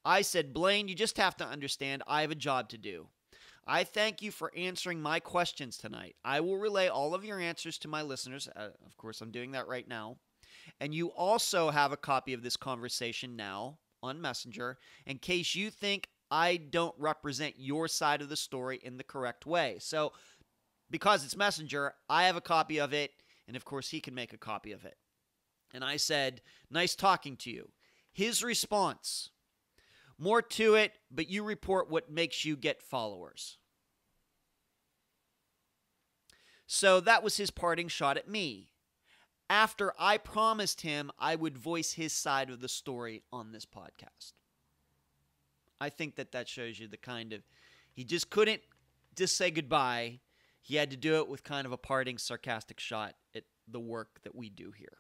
I said, Blaine, you just have to understand I have a job to do. I thank you for answering my questions tonight. I will relay all of your answers to my listeners. Of course, I'm doing that right now. And you also have a copy of this conversation now on Messenger in case you think I don't represent your side of the story in the correct way. So, because it's Messenger, I have a copy of it, and of course he can make a copy of it. And I said, nice talking to you. His response, more to it, but you report what makes you get followers. So that was his parting shot at me, after I promised him I would voice his side of the story on this podcast. I think that shows you the kind of He just couldn't just say goodbye. He had to do it with kind of a parting, sarcastic shot at the work that we do here.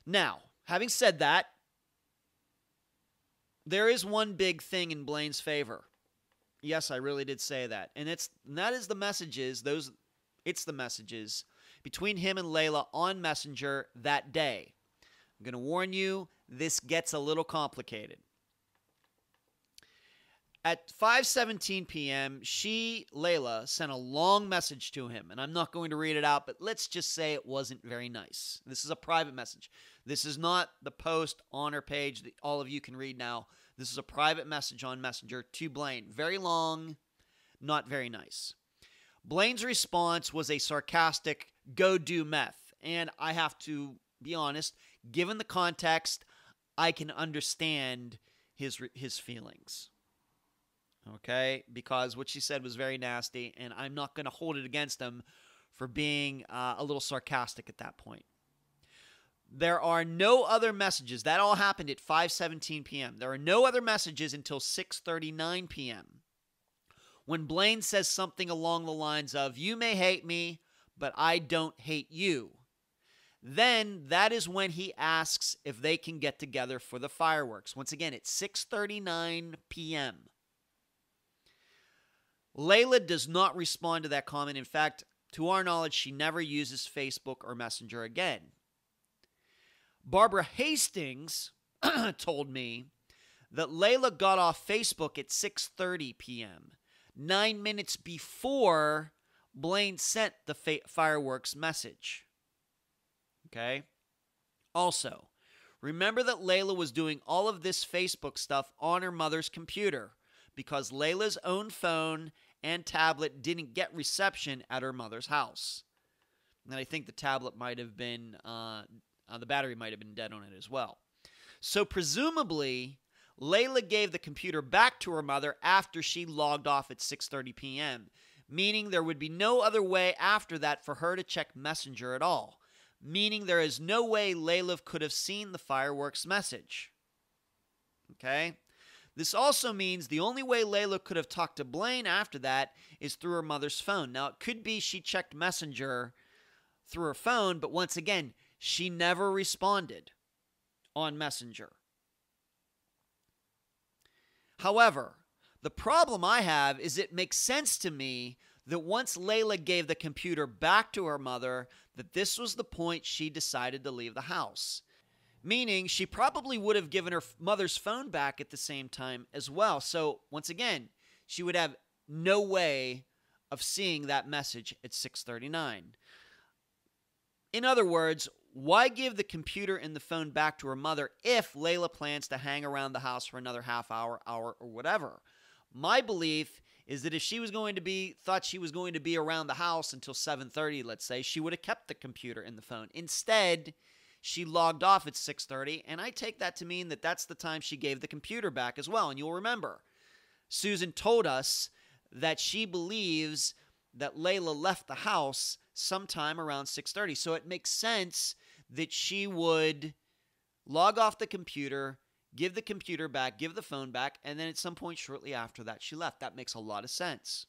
Now, having said that, there is one big thing in Blaine's favor. Yes, I really did say that. And that is the messages, it's the messages between him and Lela on Messenger that day. I'm going to warn you, this gets a little complicated. At 5:17 p.m., Lela, sent a long message to him, and I'm not going to read it out, but let's just say it wasn't very nice. This is a private message. This is not the post on her page that all of you can read now. This is a private message on Messenger to Blaine. Very long, not very nice. Blaine's response was a sarcastic, go do meth. And I have to be honest, given the context, I can understand his feelings. Okay? Because what she said was very nasty, and I'm not going to hold it against him for being a little sarcastic at that point. There are no other messages. That all happened at 5:17 p.m. There are no other messages until 6:39 p.m. when Blaine says something along the lines of, you may hate me, but I don't hate you. Then that is when he asks if they can get together for the fireworks. Once again, it's 6:39 p.m. Lela does not respond to that comment. In fact, to our knowledge, she never uses Facebook or Messenger again. Barbara Hastings told me that Lela got off Facebook at 6:30 p.m., 9 minutes before Blaine sent the fireworks message. Okay? Also, remember that Lela was doing all of this Facebook stuff on her mother's computer because Lela's own phone and tablet didn't get reception at her mother's house. And I think the tablet might have been... the battery might have been dead on it as well. So presumably, Lela gave the computer back to her mother after she logged off at 6:30 p.m., meaning there would be no other way after that for her to check Messenger at all, meaning there is no way Lela could have seen the fireworks message. Okay? This also means the only way Lela could have talked to Blaine after that is through her mother's phone. Now, it could be she checked Messenger through her phone, but once again, she never responded on Messenger. However, the problem I have is it makes sense to me that once Lela gave the computer back to her mother, that this was the point she decided to leave the house. Meaning she probably would have given her mother's phone back at the same time as well. So once again, she would have no way of seeing that message at 6:39. In other words, why give the computer and the phone back to her mother if Lela plans to hang around the house for another half hour, or whatever? My belief is that if she was thought she was going to be around the house until 7:30, let's say, she would have kept the computer and the phone. Instead, she logged off at 6:30, and I take that to mean that that's the time she gave the computer back as well. And you'll remember, Susan told us that she believes that Lela left the house sometime around 6:30. So it makes sense that she would log off the computer, give the computer back, give the phone back, and then at some point shortly after that, she left. That makes a lot of sense.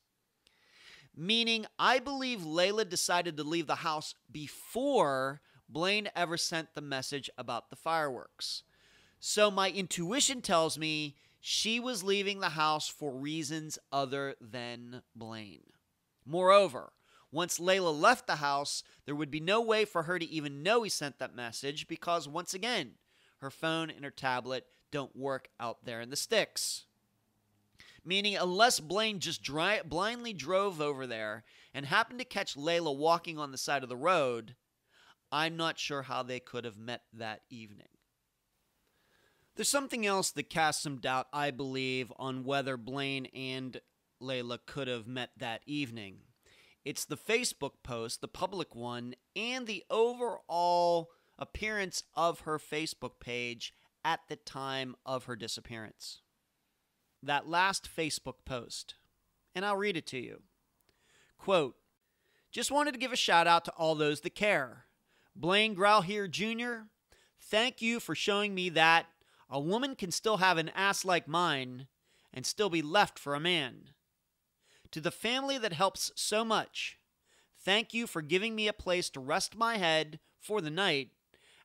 Meaning, I believe Lela decided to leave the house before Blaine ever sent the message about the fireworks. So my intuition tells me she was leaving the house for reasons other than Blaine. Moreover, once Lela left the house, there would be no way for her to even know he sent that message because, once again, her phone and her tablet don't work out there in the sticks. Meaning, unless Blaine just blindly drove over there and happened to catch Lela walking on the side of the road, I'm not sure how they could have met that evening. There's something else that casts some doubt, I believe, on whether Blaine and Lela could have met that evening. It's the Facebook post, the public one, and the overall appearance of her Facebook page at the time of her disappearance. That last Facebook post, and I'll read it to you. Quote, "Just wanted to give a shout out to all those that care. Blaine Growhere Jr., thank you for showing me that a woman can still have an ass like mine and still be left for a man. To the family that helps so much, thank you for giving me a place to rest my head for the night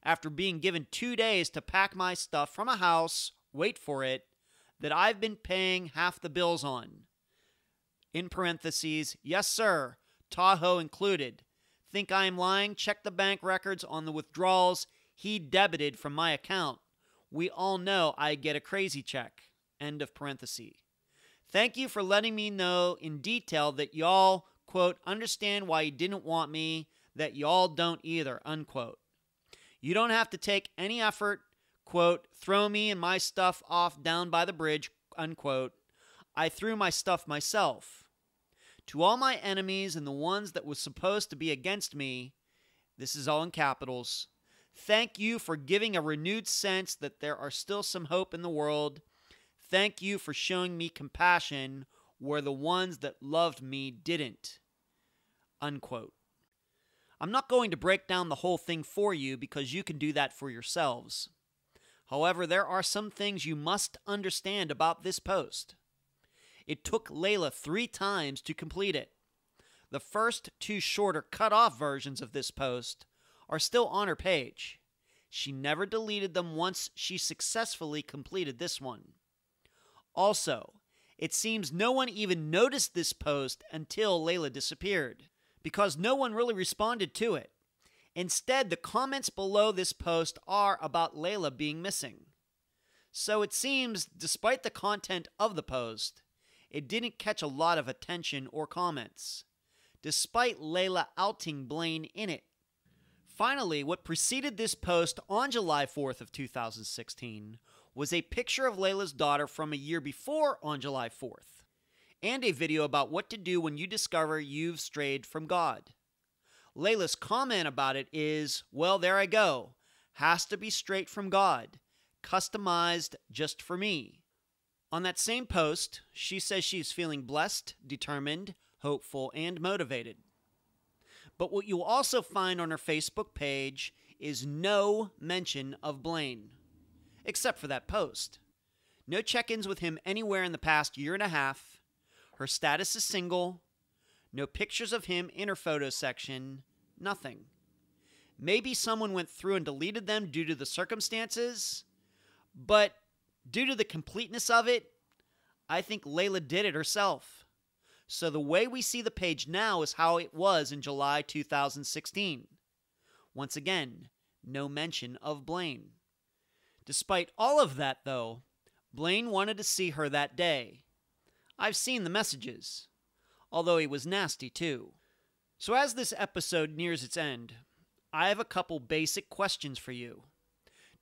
after being given 2 days to pack my stuff from a house, wait for it, that I've been paying half the bills on. In parentheses, yes sir, Tahoe included. Think I am lying? Check the bank records on the withdrawals he debited from my account. We all know I get a crazy check. End of parenthesis. Thank you for letting me know in detail that y'all, quote, understand why you didn't want me, that y'all don't either, unquote. You don't have to take any effort, quote, throw me and my stuff off down by the bridge, unquote. I threw my stuff myself. To all my enemies and the ones that was supposed to be against me, this is all in capitals, thank you for giving a renewed sense that there are still some hope in the world. Thank you for showing me compassion where the ones that loved me didn't. Unquote. I'm not going to break down the whole thing for you because you can do that for yourselves. However, there are some things you must understand about this post. It took Lela 3 times to complete it. The first 2 shorter cut-off versions of this post are still on her page. She never deleted them once she successfully completed this one. Also, it seems no one even noticed this post until Lela disappeared, because no one really responded to it. Instead, the comments below this post are about Lela being missing. So it seems, despite the content of the post, it didn't catch a lot of attention or comments, despite Lela outing Blaine in it. Finally, what preceded this post on July 4th of 2016 was a picture of Lela's daughter from a year before on July 4th, and a video about what to do when you discover you've strayed from God. Lela's comment about it is, well, there I go. Has to be straight from God. Customized just for me. On that same post, she says she's feeling blessed, determined, hopeful, and motivated. But what you'll also find on her Facebook page is no mention of Blaine, except for that post. No check-ins with him anywhere in the past year and a half. Her status is single. No pictures of him in her photo section. Nothing. Maybe someone went through and deleted them due to the circumstances, but due to the completeness of it, I think Lela did it herself. So the way we see the page now is how it was in July 2016. Once again, no mention of Blaine. Despite all of that, though, Blaine wanted to see her that day. I've seen the messages, although he was nasty too. So as this episode nears its end, I have a couple basic questions for you.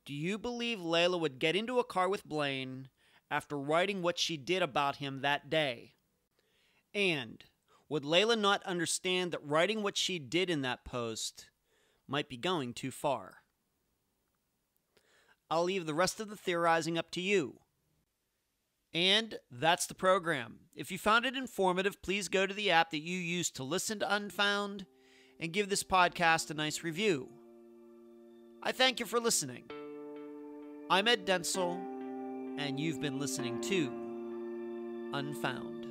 Do you believe Lela would get into a car with Blaine after writing what she did about him that day? And would Lela not understand that writing what she did in that post might be going too far? I'll leave the rest of the theorizing up to you. And that's the program. If you found it informative, please go to the app that you use to listen to Unfound and give this podcast a nice review. I thank you for listening. I'm Ed Densel, and you've been listening to Unfound.